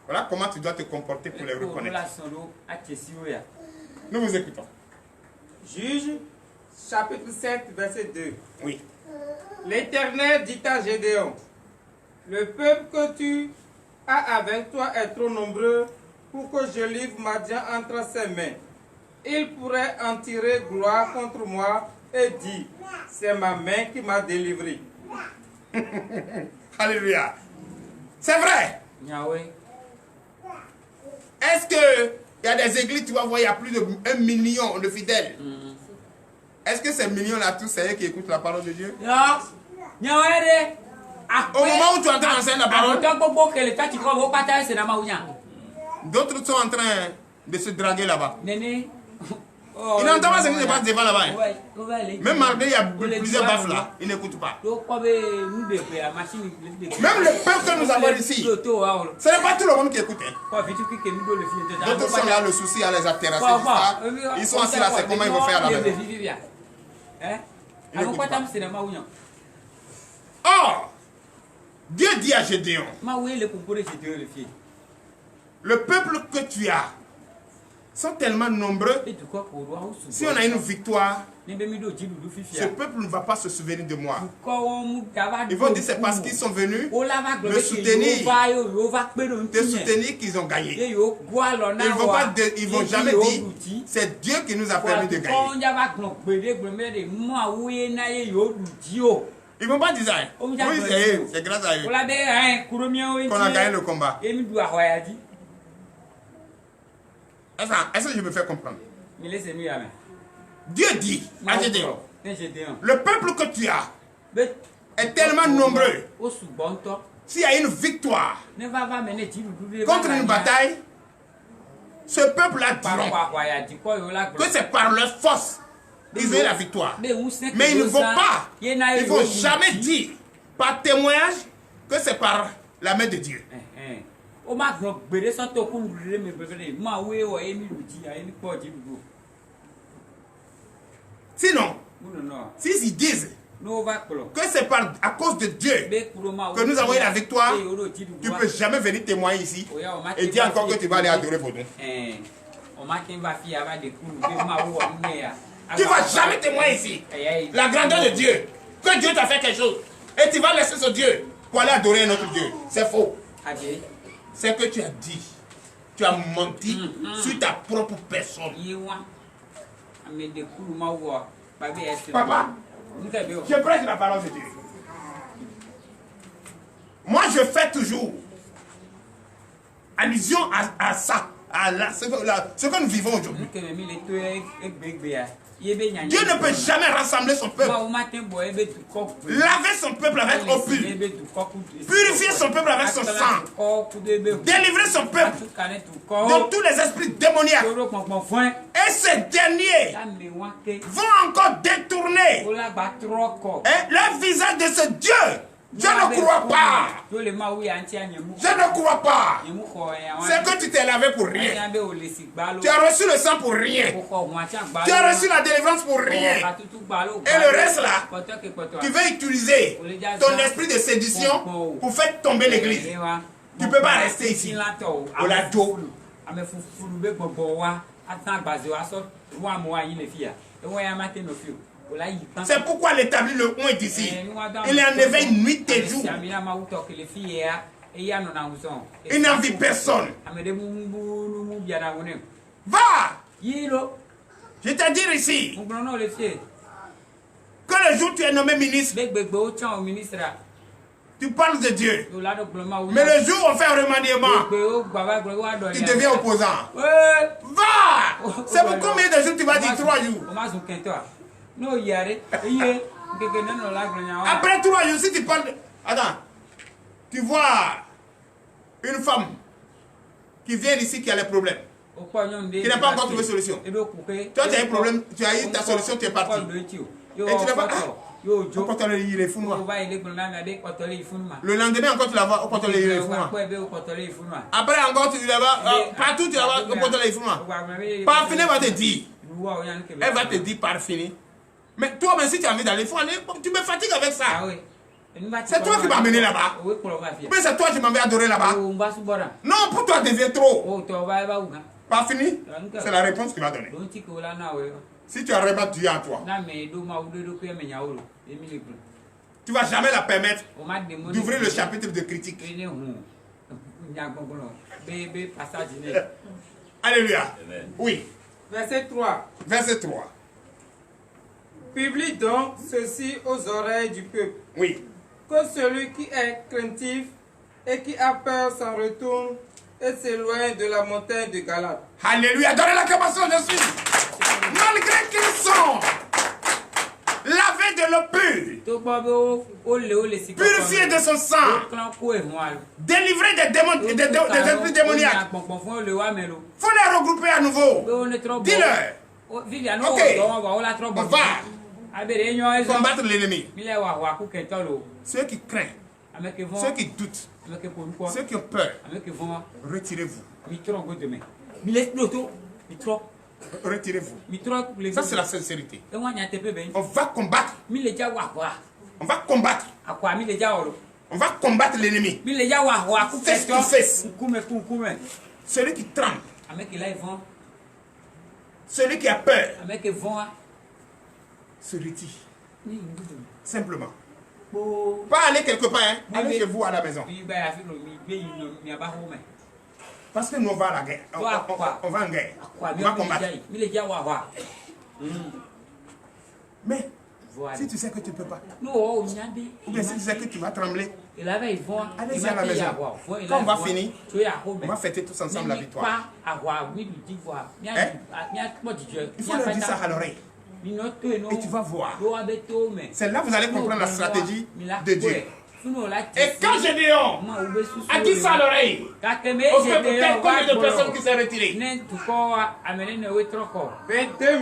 Voilà comment tu dois te comporter pour les reconnaître. Nous vous écoutons. Juge, chapitre 7, verset 2. Oui. L'Éternel dit à Gédéon, le peuple que tu as avec toi est trop nombreux pour que je livre Madian entre ses mains. Il pourrait en tirer gloire contre moi et dire, c'est ma main qui m'a délivré. Alléluia. C'est vrai. Yahweh. Est-ce qu'il y a des églises, tu vas voir, il y a plus de 1 million de fidèles. Est-ce que ces millions-là, tous, c'est eux qui écoutent la parole de Dieu? Non. Au moment où tu es en train d'enseigner la parole, d'autres sont en train de se draguer là-bas. Ils n'entendent pas ce qui se passe devant là-bas. Même malgré il y a plusieurs baffes là, ils n'écoutent pas. Même le peuple que nous avons ici, ce n'est pas tout le monde qui écoute. D'autres sont là, le souci à les atterrasser. Ils sont assis là, c'est comment ils vont faire à la maison. Or, Dieu dit à Gédéon, le peuple que tu as sont tellement nombreux. Si on a une victoire, ce peuple ne va pas se souvenir de moi. Ils vont dire c'est parce qu'ils sont venus me soutenir, te soutenir qu'ils ont gagné. Ils ne vont jamais dire c'est Dieu qui nous a permis de gagner. Ils ne vont pas dire ça. Oui, c'est grâce à eux qu'on a gagné le combat. Est-ce que je me fais comprendre? Dieu dit à Gédéon, le peuple que tu as est tellement nombreux. S'il y a une victoire contre une bataille, ce peuple-là diront que c'est par leur force qu'ils ont eu la victoire. Mais ils ne vont pas, ils ne vont jamais dire par témoignage que c'est par la main de Dieu. Sinon, s'ils disent que c'est à cause de Dieu que nous avons eu la victoire, tu ne peux jamais venir témoigner ici et dire encore que tu vas aller adorer Baudouin. Tu ne vas jamais témoigner ici la grandeur de Dieu, que Dieu t'a fait quelque chose et tu vas laisser ce Dieu pour aller adorer un autre Dieu. C'est faux. C'est que tu as dit. Tu as menti sur ta propre personne. Papa, je prêche la parole de Dieu. Moi, je fais toujours allusion à ça, ce que nous vivons aujourd'hui. Dieu ne peut jamais rassembler son peuple. Laver son peuple avec eau pure. Purifier son peuple avec son sang. Délivrer son peuple de tous les esprits démoniaques. Et ces derniers vont encore détourner leur visage de ce Dieu. Je ne crois pas. Je ne crois pas. C'est que tu t'es lavé pour rien. Tu as reçu le sang pour rien. Tu as reçu la délivrance pour rien. Et le reste là, tu veux utiliser ton esprit de séduction pour faire tomber l'église. Tu ne peux pas rester ici. Au lado. C'est pourquoi l'établi le on est ici. Il est en éveil nuit et jour. Il n'envie personne. Va! Je t'ai dit ici que le jour où tu es nommé ministre, tu parles de Dieu. Mais le jour où on fait un remaniement, tu deviens opposant. Va! C'est pour combien de jours tu vas dire 3 jours? Après 3 jours, si tu parles de... Attends. Tu vois une femme qui vient ici qui a les problèmes, qui n'a pas encore trouvé solution. Toi, tu as un problème, tu as eu ta solution, tu es parti. Et tu n'as pas... Le lendemain encore tu la vois au contrôle de après encore tu la vois partout tu la vois au contrôle de Parfini va te dire. Elle va te dire Parfini. Mais toi même si tu as envie d'aller, il faut aller. Tu me fatigues avec ça. C'est toi qui m'as amené là-bas. Mais c'est toi qui m'avais adoré là-bas. Non, pour toi devient trop. Parfini. C'est la réponse qu'il va donner. Si tu arrêtes Dieu en toi, tu ne vas jamais la permettre d'ouvrir le chapitre de critique. Alléluia. Oui. Verset 3. Verset 3. Publie donc ceci aux oreilles du peuple. Oui. Que celui qui est craintif et qui a peur s'en retourne et s'éloigne de la montagne de Galate. Alléluia. Donnez l'acclamation, je suis. Malgré qu'ils sont lavés de l'eau pure, purifiés de son sang, délivrés des esprits démoniaques, faut les regrouper à nouveau. Dis-leur. Ok, on va combattre l'ennemi. Ceux qui craignent, ceux qui doutent, ceux qui ont peur, retirez-vous. Retirez-vous. Ça, c'est la sincérité. On va combattre. On va combattre. On va combattre l'ennemi. Face to face. Celui qui tremble. Celui qui a peur. Se retire. Simplement. Pas aller quelque part. Hein. Allez chez vous à la maison. Parce que nous on va à la guerre. On va en guerre. On va combattre. Mais si tu sais que tu ne peux pas, ou bien si tu sais que tu vas trembler, allez-y à la maison. Quand on va finir, on va fêter tous ensemble la victoire. Hein? Il faut leur dire ça à l'oreille. Et tu vas voir. C'est là que vous allez comprendre la stratégie de Dieu. Et quand Gédéon a dit ça à l'oreille, au fait, combien de personnes qui s'est retirées? 22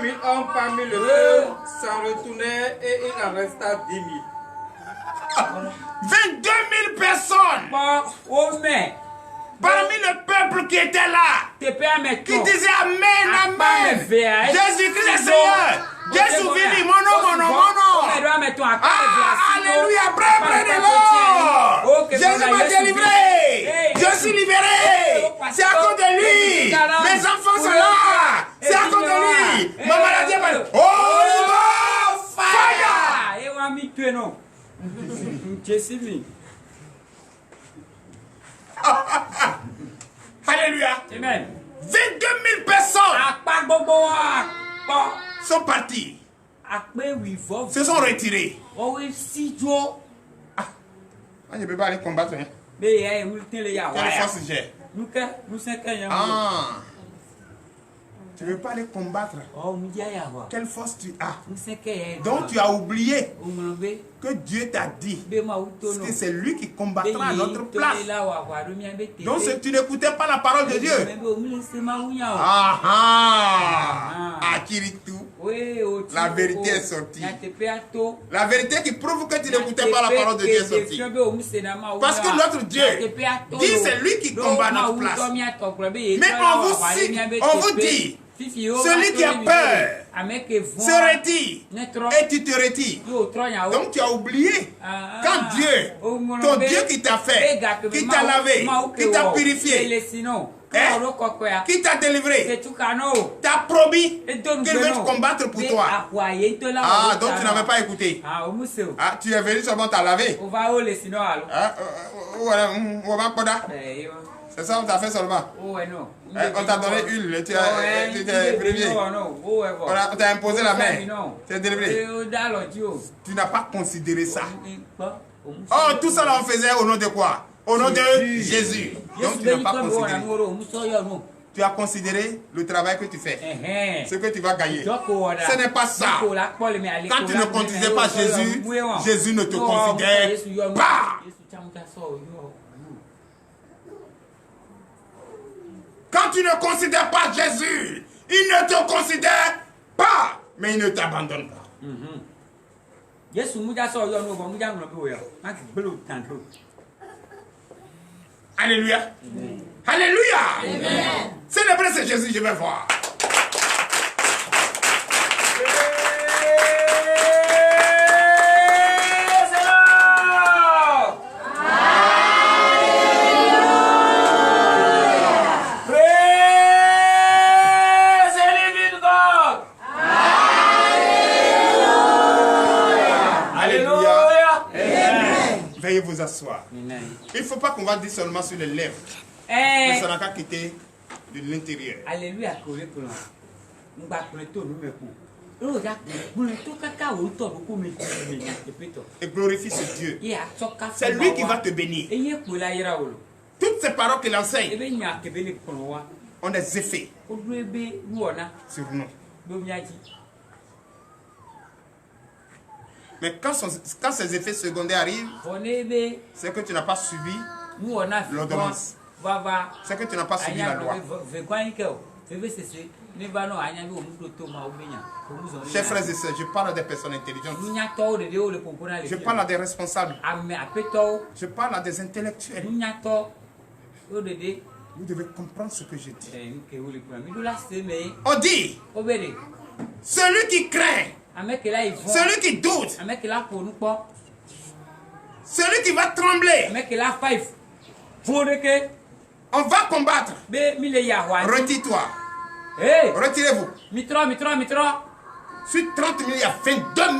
000 hommes parmi le peuple s'en retournèrent et il en resta 10 000. 22 000 personnes parmi le peuple qui était là, qui disait Amen, Amen. Jésus-Christ est Seigneur. Jésus vit, mon nom. Alléluia, près de l'or. Jésus m'a délivré. Je suis libéré. C'est à cause de lui. Mes enfants sont là. C'est à cause de lui. Ma maladie est mal. Oh, fire. Alléluia. Amen. 22 000 personnes sont parties. Se sont retirées. Ah, je ne peux pas aller combattre. Hein. Quelle force j'ai? Ah. Tu ne veux pas aller combattre. Quelle force tu as? Donc tu as oublié que Dieu t'a dit que c'est lui qui combattra à notre place. Donc si tu n'écoutais pas la parole de Dieu. Ah ah. Akiritu. La vérité est sortie. La vérité qui prouve que tu n'écoutais pas la parole de Dieu est sortie. Parce que notre Dieu dit c'est lui qui combat à notre place. Mais on vous dit, celui qui a peur se retire et tu te retires. Donc tu as oublié quand Dieu, ton Dieu qui t'a fait, qui t'a lavé, qui t'a purifié, qui t'a délivré, t'a promis qu'il veut combattre pour toi. Ah, donc tu n'avais pas écouté. Ah, tu es venu seulement t'as lavé. C'est ça, on t'a fait seulement. On t'a donné huile, tu t'es purifié. On t'a imposé la main. Tu es délivré. Tu n'as pas considéré ça. Oh, tout ça là on faisait au nom de quoi? Au nom de Jésus. Donc tu n'as pas considéré. Tu as considéré le travail que tu fais. Ce que tu vas gagner. Ce n'est pas ça. Quand tu ne considères pas Jésus, Jésus ne te considère pas. Quand tu ne considères pas Jésus, il ne te considère pas, mais il ne t'abandonne pas. Alléluia. Alléluia. Célébrez ce Jésus, je vais voir. Veuillez vous asseoir. Il ne faut pas qu'on va dire seulement sur les lèvres. Mais ça n'a qu'à quitter de l'intérieur. Alléluia. Et glorifie ce Dieu. C'est lui qui va te bénir. Toutes ces paroles qu'il enseigne ont des effets sur nous. Mais quand ces effets secondaires arrivent, c'est que tu n'as pas suivi l'ordonnance. C'est que tu n'as pas suivi la loi. Chers frères et sœurs, je parle à des personnes intelligentes. Je parle à des responsables. Je parle à des intellectuels. Vous devez comprendre ce que je dis. On dit, celui qui craint, celui qui doute, celui qui va trembler, on va combattre. Retire-toi. Retirez-vous. Sur 30 000, il y a 22 000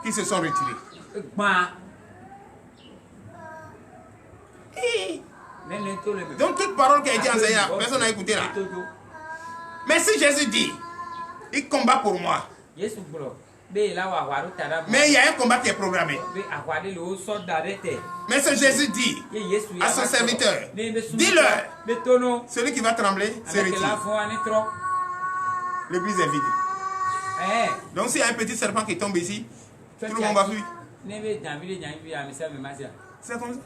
qui se sont retirés. Donc toute parole qui a été enseignée, personne n'a écouté là. Mais si Jésus dit, il combat pour moi. Mais il y a un combat qui est programmé. Mais ce Jésus dit à son serviteur, dis-leur, celui qui va trembler se retire. L'église est vide. Donc s'il y a un petit serpent qui tombe ici, tout le monde va fuir. C'est comme ça.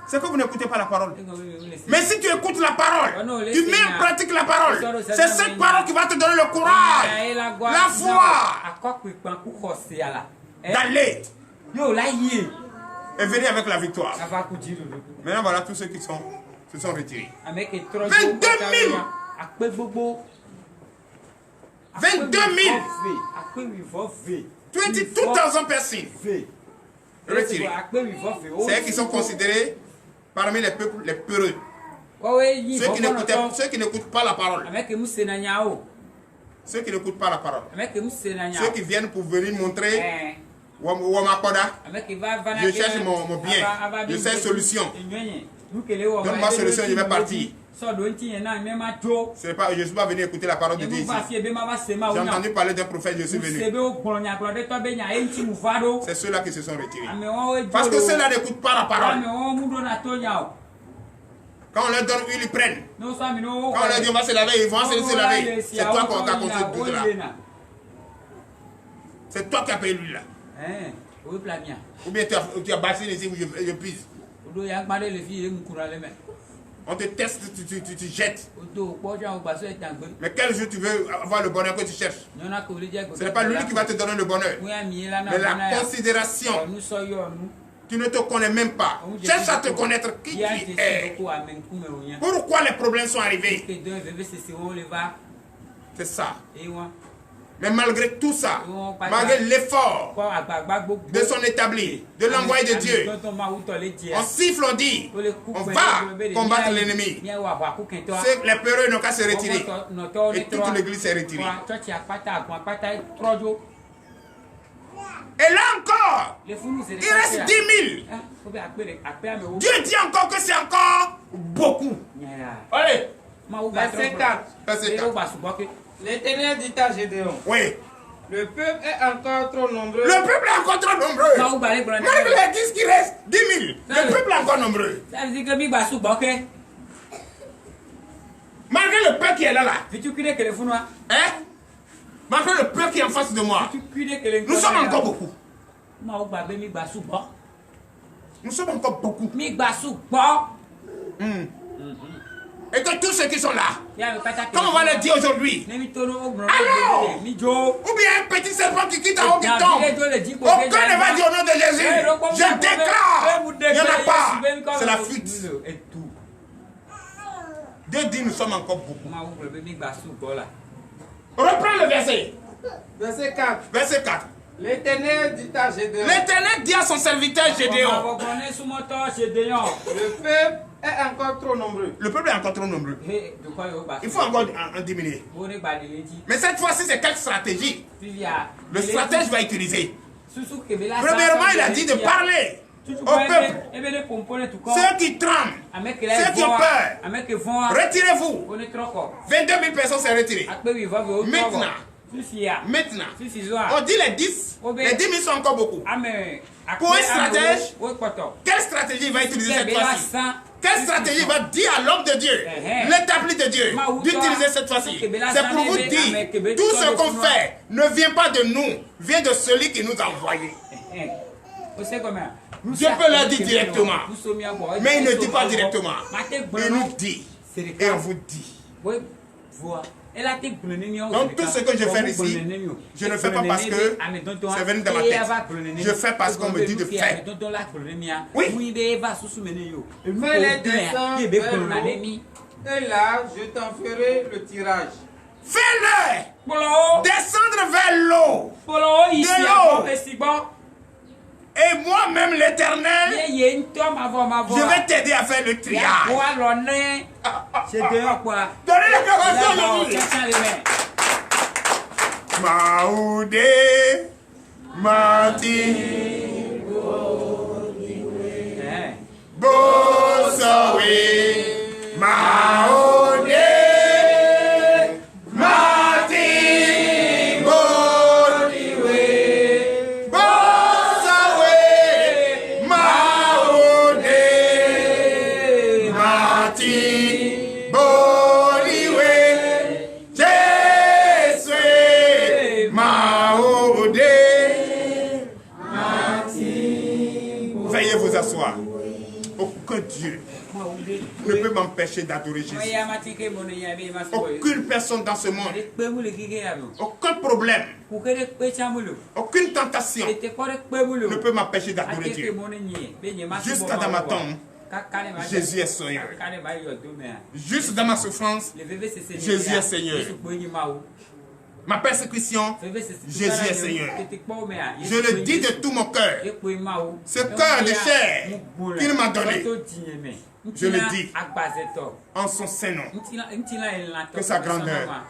C'est que vous n'écoutez pas la parole. Mais si tu écoutes la parole, tu mets en pratique la parole, c'est cette parole qui va te donner le courage, la foi, d'aller et venir avec la victoire. Maintenant voilà tous ceux qui se sont retirés. 22 000. 22 000. 22,000 personnes retirées. C'est eux qui sont considérés parmi les peuples les peureux. Ceux qui n'écoutent pas la parole. Ceux qui n'écoutent pas la parole. Ceux qui viennent pour venir montrer je cherche mon bien, je cherche solution. Donne-moi solution, je vais partir. Ce n'est pas, je ne suis pas venu écouter la parole de Dieu ici. J'ai entendu parler d'un prophète, je suis venu. C'est ceux-là qui se sont retirés. Parce que ceux-là n'écoutent pas la parole. Quand on leur donne huile, ils prennent. Quand on leur dit on va se laver, ils vont se laver. C'est toi qui as construit tout là. C'est toi qui as payé l'huile là. Ou bien tu as bassé ici où je pise. On te teste, tu jettes. Mais quel jour tu veux avoir le bonheur que tu cherches? Ce n'est pas lui qui va te donner le bonheur. Mais la considération. Tu ne te connais même pas. Cherche à te connaître qui tu es. Pourquoi les problèmes sont arrivés? C'est ça. Mais malgré tout ça, malgré l'effort de son établi, de l'envoyé de Dieu, on siffle, on dit, on va combattre l'ennemi. Les peureux n'ont qu'à se retirer. Et toute l'église s'est retirée. Et là encore, il reste 10 000. Dieu dit encore que c'est encore beaucoup. Allez. Verset 4. L'Éternel dit à Gédéon. Oui. Le peuple est encore trop nombreux. Le peuple est encore trop nombreux. Malgré les 10 qui restent, 10 000. Le peuple est encore nombreux. Malgré le peuple qui est là. Hein? Malgré le peuple qui est en face de moi. Nous sommes encore beaucoup. Nous sommes encore beaucoup. Et que tous ceux qui sont là, comme on va le dire aujourd'hui, alors, ou bien un petit serpent qui quitte en haut qui tombe, aucun ne va dire au nom de Jésus, je déclare, il n'y en a pas, c'est la fuite. Dieu dit nous sommes encore beaucoup. Reprends le verset. Verset 4. Verset 4. L'Éternel dit à Gédéon. L'Éternel dit à son serviteur Gédéon. Le peuple est encore trop nombreux. Le peuple est encore trop nombreux. Il faut encore en diminuer. Mais cette fois-ci, c'est quelle stratégie? Le stratège va utiliser. Premièrement, il a dit de parler au peuple. Ceux qui tremblent, ceux qui ont peur, retirez-vous. 22 000 personnes sont retirées. Maintenant, on dit les 10 000 sont encore beaucoup. Pour un stratège, quelle stratégie va utiliser cette fois-ci? Quelle stratégie va dire à l'homme de Dieu, l'établi de Dieu, d'utiliser cette fois-ci? C'est pour vous dire, tout ce qu'on fait ne vient pas de nous, vient de celui qui nous a envoyés. Dieu peut le dire directement, mais il ne dit pas directement. Il nous dit, et on vous dit. Donc tout ce que je fais ici, je ne fais pas parce que c'est venu dans ma tête. Je fais parce qu'on me dit de faire. Oui. Fais-les descendre vers l'eau, et là, je t'en ferai le tirage. Fais-le descendre vers l'eau. De l'eau. Et moi-même, l'Éternel, je vais t'aider à faire le triage. Donnez l'acclamation aujourd'hui. Maoudé, Mati, Bosowe, Maoudé, Mati, aucun Dieu ne peut m'empêcher d'adorer Jésus. Aucune personne dans ce monde, aucun problème, aucune tentation ne peut m'empêcher d'adorer Dieu. Jusqu'à dans ma tombe, Jésus est Seigneur. Juste dans ma souffrance, Jésus est Seigneur. Ma persécution, Jésus est Seigneur. Je le dis de tout mon cœur. Ce cœur de chair qu'il m'a donné, je le dis en son Saint-Nom. Que sa grandeur,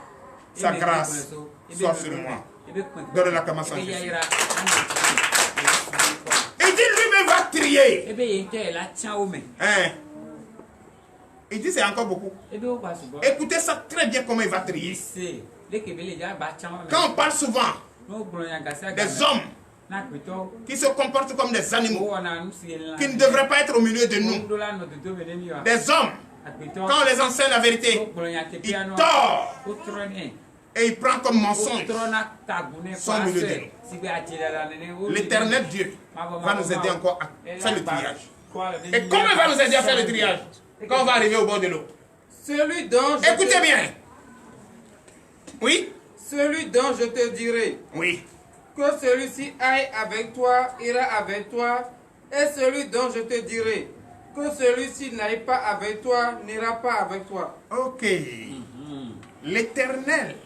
sa grâce soit sur moi. Donne l'acclamation à Jésus. Et dit lui-même va trier. Hein? Il dit c'est encore beaucoup. Écoutez ça très bien comment il va trier. Quand on parle souvent des hommes qui se comportent comme des animaux, qui ne devraient pas être au milieu de nous, des hommes, quand on les enseigne la vérité, ils tordent et ils prennent comme mensonge son milieu de nous. L'Éternel Dieu va nous aider encore à faire le triage. Et comment il va nous aider à faire le triage quand on va arriver au bord de l'eau? Écoutez bien. Oui? Celui dont je te dirai. Oui. Que celui-ci aille avec toi, ira avec toi. Et celui dont je te dirai que celui-ci n'aille pas avec toi, n'ira pas avec toi. Ok. L'Éternel,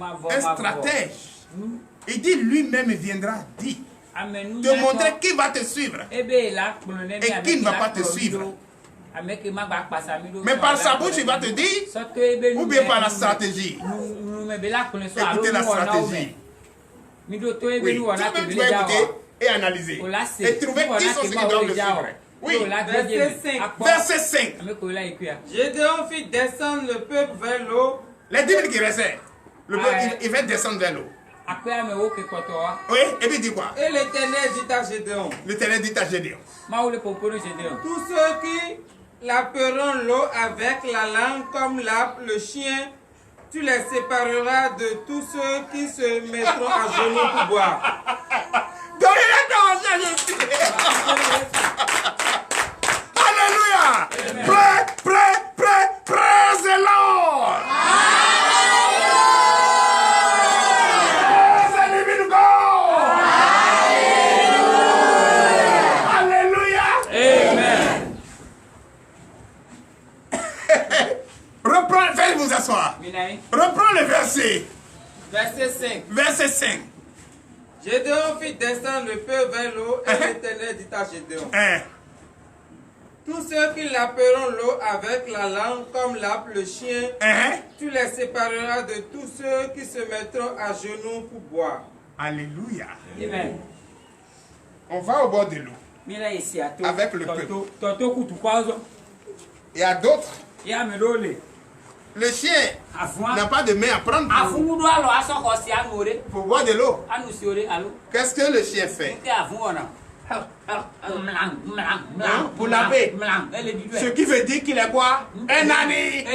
un stratège, il dit lui-même viendra dire, te montrer qui va te suivre et qui ne va pas te suivre. Mais par sa bouche, il va te dire, ou bien par la stratégie. Écoutez la stratégie. Oui, toi-même tu vas écouter et analyser. Et trouver qui sont ceux qui doivent le suivre. Oui, verset 5. Gédéon fit descendre le peuple vers l'eau. Les 10 000 qui restaient, le peuple, il va descendre vers l'eau. Oui, et puis il dit quoi? Et l'Éternel dit à Gédéon. L'Éternel dit à Gédéon. Tous ceux qui laperont l'eau avec la langue comme lappe le chien, tu les sépareras de tous ceux qui se mettront à genoux pour boire. Donnez-la dans Alléluia. Praise the Lord. Praise the living God. Alléluia. Amen. Reprends, faites vous asseoir. Reprends le verset. Verset 5. Verset 5. Gédéon fit descendre le peuple vers l'eau et l'Éternel dit à Gédéon. Tous ceux qui laperont l'eau avec la langue comme lappe le chien, tu les sépareras de tous ceux qui se mettront à genoux pour boire. Alléluia. Amen. On va au bord de l'eau avec le peuple. Il y a d'autres. Le chien n'a pas de main à prendre pour boire de l'eau. Qu'est-ce que le chien fait? Pour laver. Ce qui veut dire qu'il est quoi? Un ami.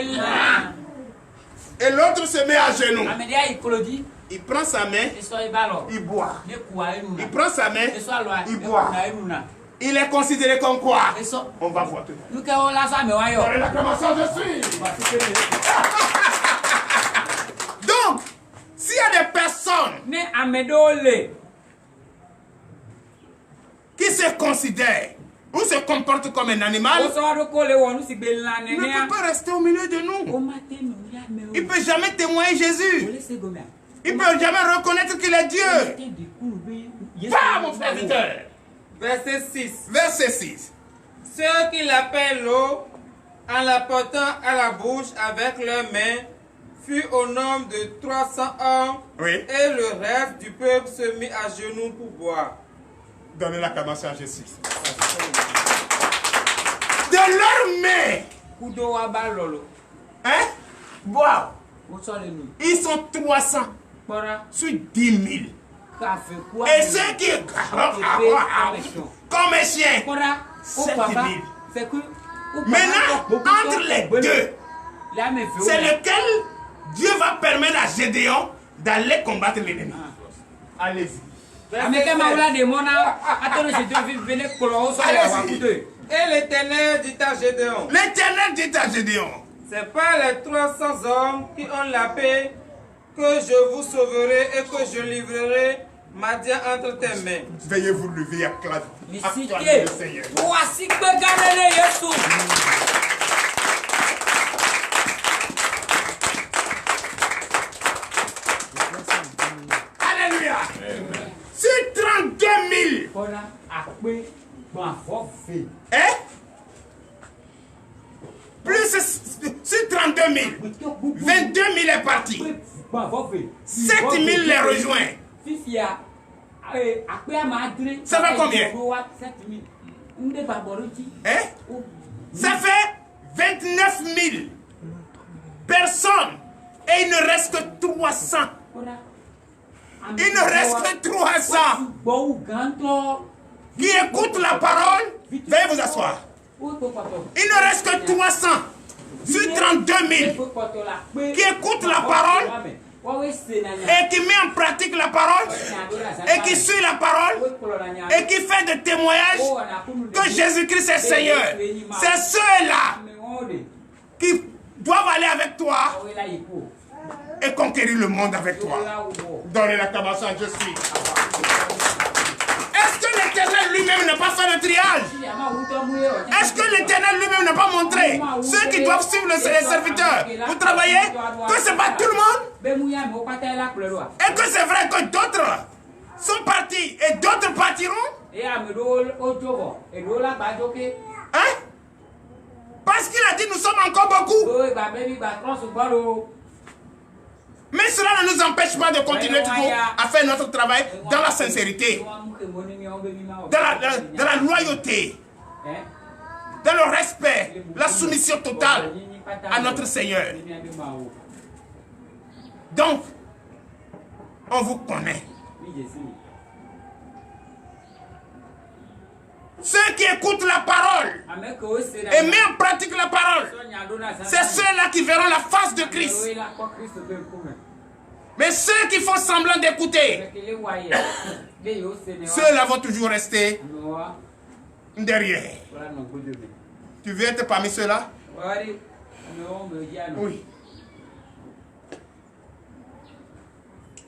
Et l'autre se met à genoux. Il prend sa main, il boit. Il prend sa main, il boit. Il est considéré comme quoi? On va voir tout à l'heure. L'acclamation, je suis. Donc, s'il y a des personnes qui se considèrent ou se comportent comme un animal, il ne peut pas rester au milieu de nous. Il ne peut jamais témoigner Jésus. Il ne peut jamais reconnaître qu'il est Dieu. Va, mon serviteur. Verset 6. Verset 6. Ceux qui l'appellent l'eau, en la portant à la bouche avec leurs mains, fut au nombre de 300 hommes, et le reste du peuple se mit à genoux pour boire. Donnez l'acclamation à Jésus. De leurs mains. Boire. Ils sont 300 sur 10 000. Et ceux qui comme un chien, 7 000. Maintenant, entre les deux, c'est lequel Dieu va permettre à Gédéon d'aller combattre l'ennemi. Allez-y. Et l'Éternel dit à Gédéon. L'Éternel dit à Gédéon. C'est pas les 300 hommes qui ont la paix que je vous sauverai et que je livrerai Madian entre tes mains. Veuillez vous lever et acclamer le Seigneur. Alléluia. Sur 32 000. Plus sur 32 000. 22 000 est parti. 7 000 les rejoint. Ça fait combien? Ça fait 29 000 personnes et il ne reste que 300. Il ne reste que 300 qui écoutent la parole. Veuillez vous asseoir. Il ne reste que 300 sur 32 000 qui écoutent la parole et qui met en pratique la parole et qui suit la parole et qui fait des témoignages que Jésus-Christ est Seigneur. C'est ceux-là qui doivent aller avec toi et conquérir le monde avec toi. Donnez l'acclamation à Jésus. Est-ce que l'Éternel lui-même n'a pas fait le triage? Est-ce que l'Éternel lui-même n'a pas montré ceux qui doivent suivre les serviteurs pour travailler, que ce n'est pas tout le monde? Et que c'est vrai que d'autres sont partis et d'autres partiront? Hein? Parce qu'il a dit nous sommes encore beaucoup. Mais cela ne nous empêche pas de continuer toujours à faire notre travail dans la sincérité, dans la loyauté, dans le respect, la soumission totale à notre Seigneur. Donc, on vous connaît. Ceux qui écoutent la parole et mettent en pratique la parole, c'est ceux-là qui verront la face de Christ. Mais ceux qui font semblant d'écouter, ceux-là vont toujours rester derrière. Tu veux être parmi ceux-là? Oui.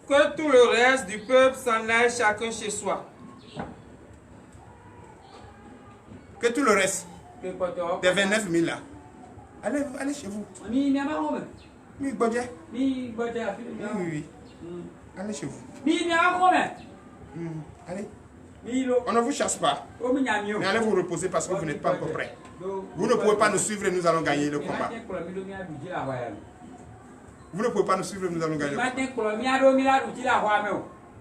Que tout le reste du peuple s'en aille chacun chez soi. Que tout le reste des 29 000 là. Allez chez vous. Oui, oui. Allez chez vous. Allez. On ne vous chasse pas. Mais allez vous reposer parce que vous n'êtes pas encore prêts. Vous ne pouvez pas nous suivre et nous allons gagner le combat. Vous ne pouvez pas nous suivre et nous allons gagner le combat.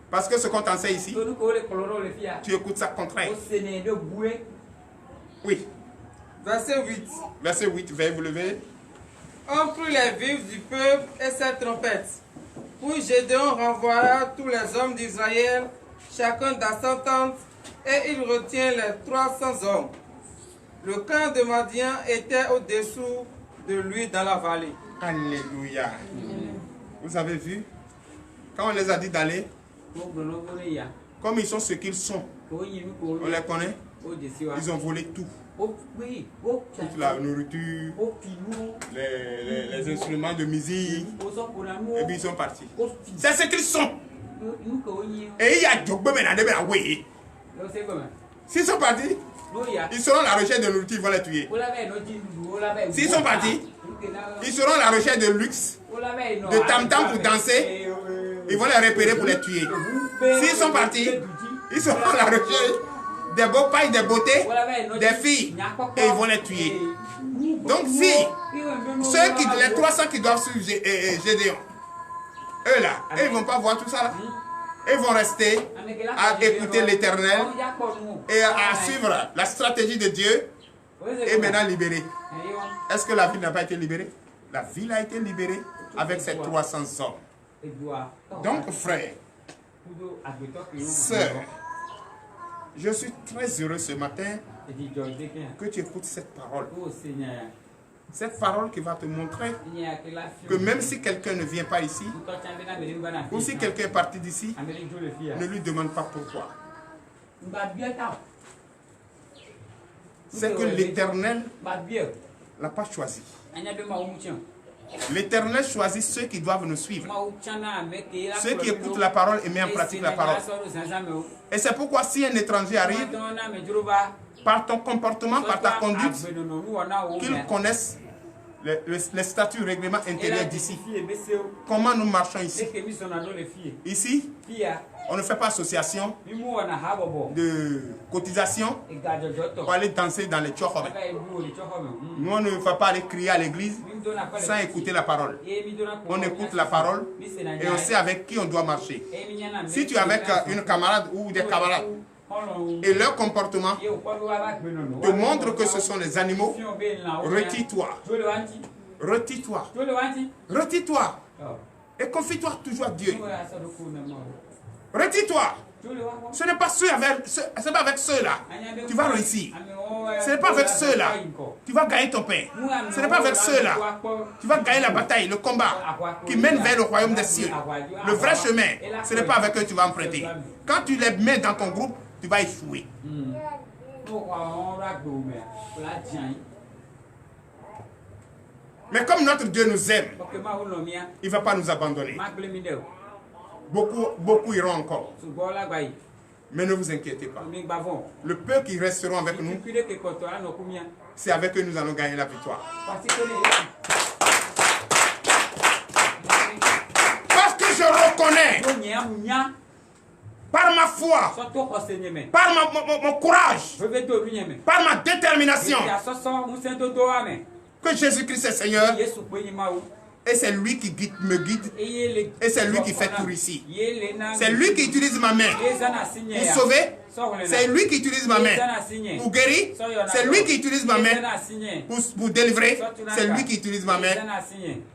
Parce que ce qu'on t'enseigne ici, tu écoutes ça contraire. Oui. Verset 8. Verset 8, veuillez vous lever. On prit les vivres du peuple et ses trompettes. Puis Gédéon renvoya tous les hommes d'Israël, chacun dans sa tente, et il retient les 300 hommes. Le camp de Madian était au-dessous de lui dans la vallée. Alléluia. Vous avez vu, quand on les a dit d'aller, comme ils sont ce qu'ils sont, on les connaît, ils ont volé tout. Toute la nourriture, les instruments de musique, et puis ils sont partis. C'est ce qu'ils sont. Et il y a Djogbe Menadebe oui. S'ils sont partis, ils seront à la recherche de nourriture, ils vont les tuer. S'ils sont partis, ils seront à la recherche de luxe, de tam-tam pour danser, ils vont les repérer pour les tuer. S'ils sont partis, ils seront à la recherche des beaux pailles, des beautés, des filles, et ils vont les tuer. Donc si, les 300 qui doivent suivre Gédéon, eux là, ils ne vont pas voir tout ça là. Ils vont rester à écouter l'Éternel et à suivre la stratégie de Dieu et maintenant libérer. Est-ce que la ville n'a pas été libérée? La ville a été libérée avec ces 300 hommes. Donc frères, sœurs, je suis très heureux ce matin que tu écoutes cette parole. Cette parole qui va te montrer que même si quelqu'un ne vient pas ici, ou si quelqu'un est parti d'ici, ne lui demande pas pourquoi. C'est que l'Éternel l'a pas choisi. L'Éternel choisit ceux qui doivent nous suivre. Ceux qui écoutent la parole et mettent en pratique la parole. Et c'est pourquoi si un étranger arrive, par ton comportement, par ta conduite, qu'ils connaissent les statuts, règlements intérieurs d'ici. Comment nous marchons ici? Ici, on ne fait pas association de cotisation pour aller danser dans les tchokhom. Nous, on ne va pas aller crier à l'église sans écouter la parole. On écoute la parole et on sait avec qui on doit marcher. Si tu es avec une camarade ou des camarades et leur comportement te montre que ce sont les animaux, retire-toi. Retire-toi. Retire-toi. Et confie-toi toujours à Dieu. Retire-toi. Ce n'est pas avec ceux-là tu vas réussir. Ce n'est pas avec ceux-là tu vas gagner ton pain. Ce n'est pas avec ceux-là tu vas gagner la bataille, le combat qui mène vers le royaume des cieux. Le vrai chemin, ce n'est pas avec eux que tu vas emprunter. Quand tu les mets dans ton groupe, tu vas échouer. Mais comme notre Dieu nous aime, il ne va pas nous abandonner. Beaucoup iront encore. Mais ne vous inquiétez pas. Le peu qui resteront avec nous, c'est avec eux que nous allons gagner la victoire. Parce que je reconnais, par ma foi, par mon courage, par ma détermination, que Jésus-Christ est Seigneur. Et c'est lui qui me guide. Et c'est lui qui fait tout ici. C'est lui qui utilise ma main pour sauver. C'est lui qui utilise ma main pour guérir. C'est lui qui utilise ma main pour délivrer. C'est lui qui utilise ma main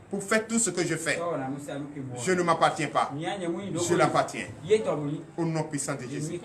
pour faire tout ce que je fais. Je ne m'appartiens pas. Je l'appartiens. Au nom puissant de Jésus.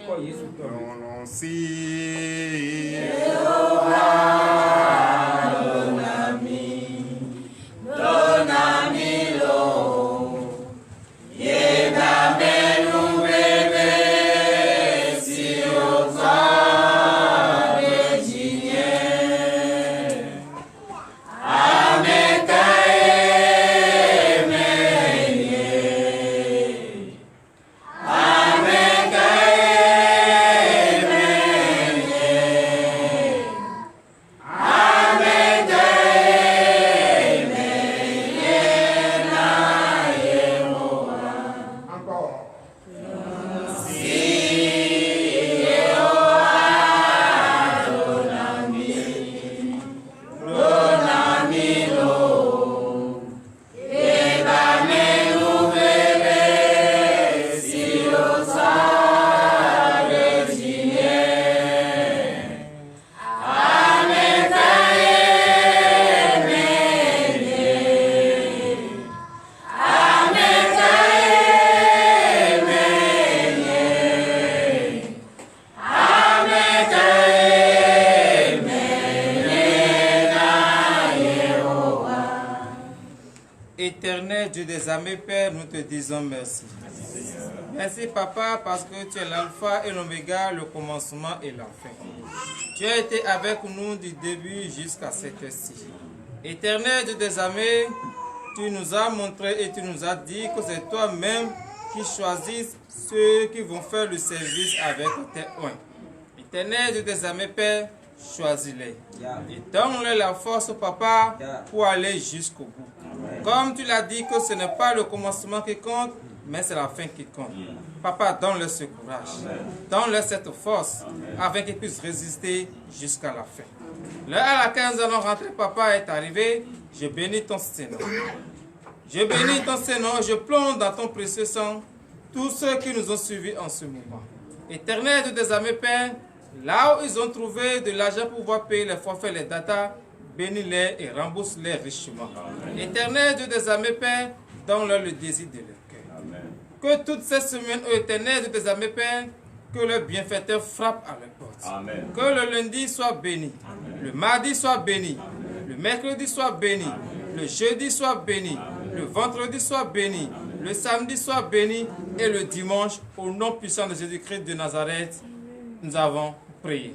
Éternel Dieu des armées, Père, nous te disons merci. Merci, Papa, parce que tu es l'alpha et l'oméga, le commencement et la fin. Tu as été avec nous du début jusqu'à cette heure-ci. Éternel Dieu des armées, tu nous as montré et tu nous as dit que c'est toi-même qui choisis ceux qui vont faire le service avec tes oins. Éternel Dieu des armées, Père, choisis-les. Et donne-leur la force, Papa, pour aller jusqu'au bout. Comme tu l'as dit que ce n'est pas le commencement qui compte, mais c'est la fin qui compte. Papa, donne-leur ce courage. Donne-leur cette force afin qu'ils puissent résister jusqu'à la fin. L'heure à laquelle nous allons rentrer, Papa, est arrivée. Je bénis ton Seigneur. Je bénis ton Seigneur. Je plonge dans ton précieux sang tous ceux qui nous ont suivis en ce moment. Éternel Dieu des armées, Père, là où ils ont trouvé de l'argent pour pouvoir payer les forfaits, les datas, bénis-les et rembourse-les richement. Éternel Dieu des armées, Père, donne-leur le désir de leur cœur. Que toutes ces semaines, ô Éternel Dieu des armées, Père, que le bienfaiteur frappe à leur porte. Amen. Que le lundi soit béni, le mardi soit béni, le mercredi soit béni, le jeudi soit béni, le vendredi soit béni, le samedi soit béni et le dimanche, au nom puissant de Jésus-Christ de Nazareth, nous avons prié.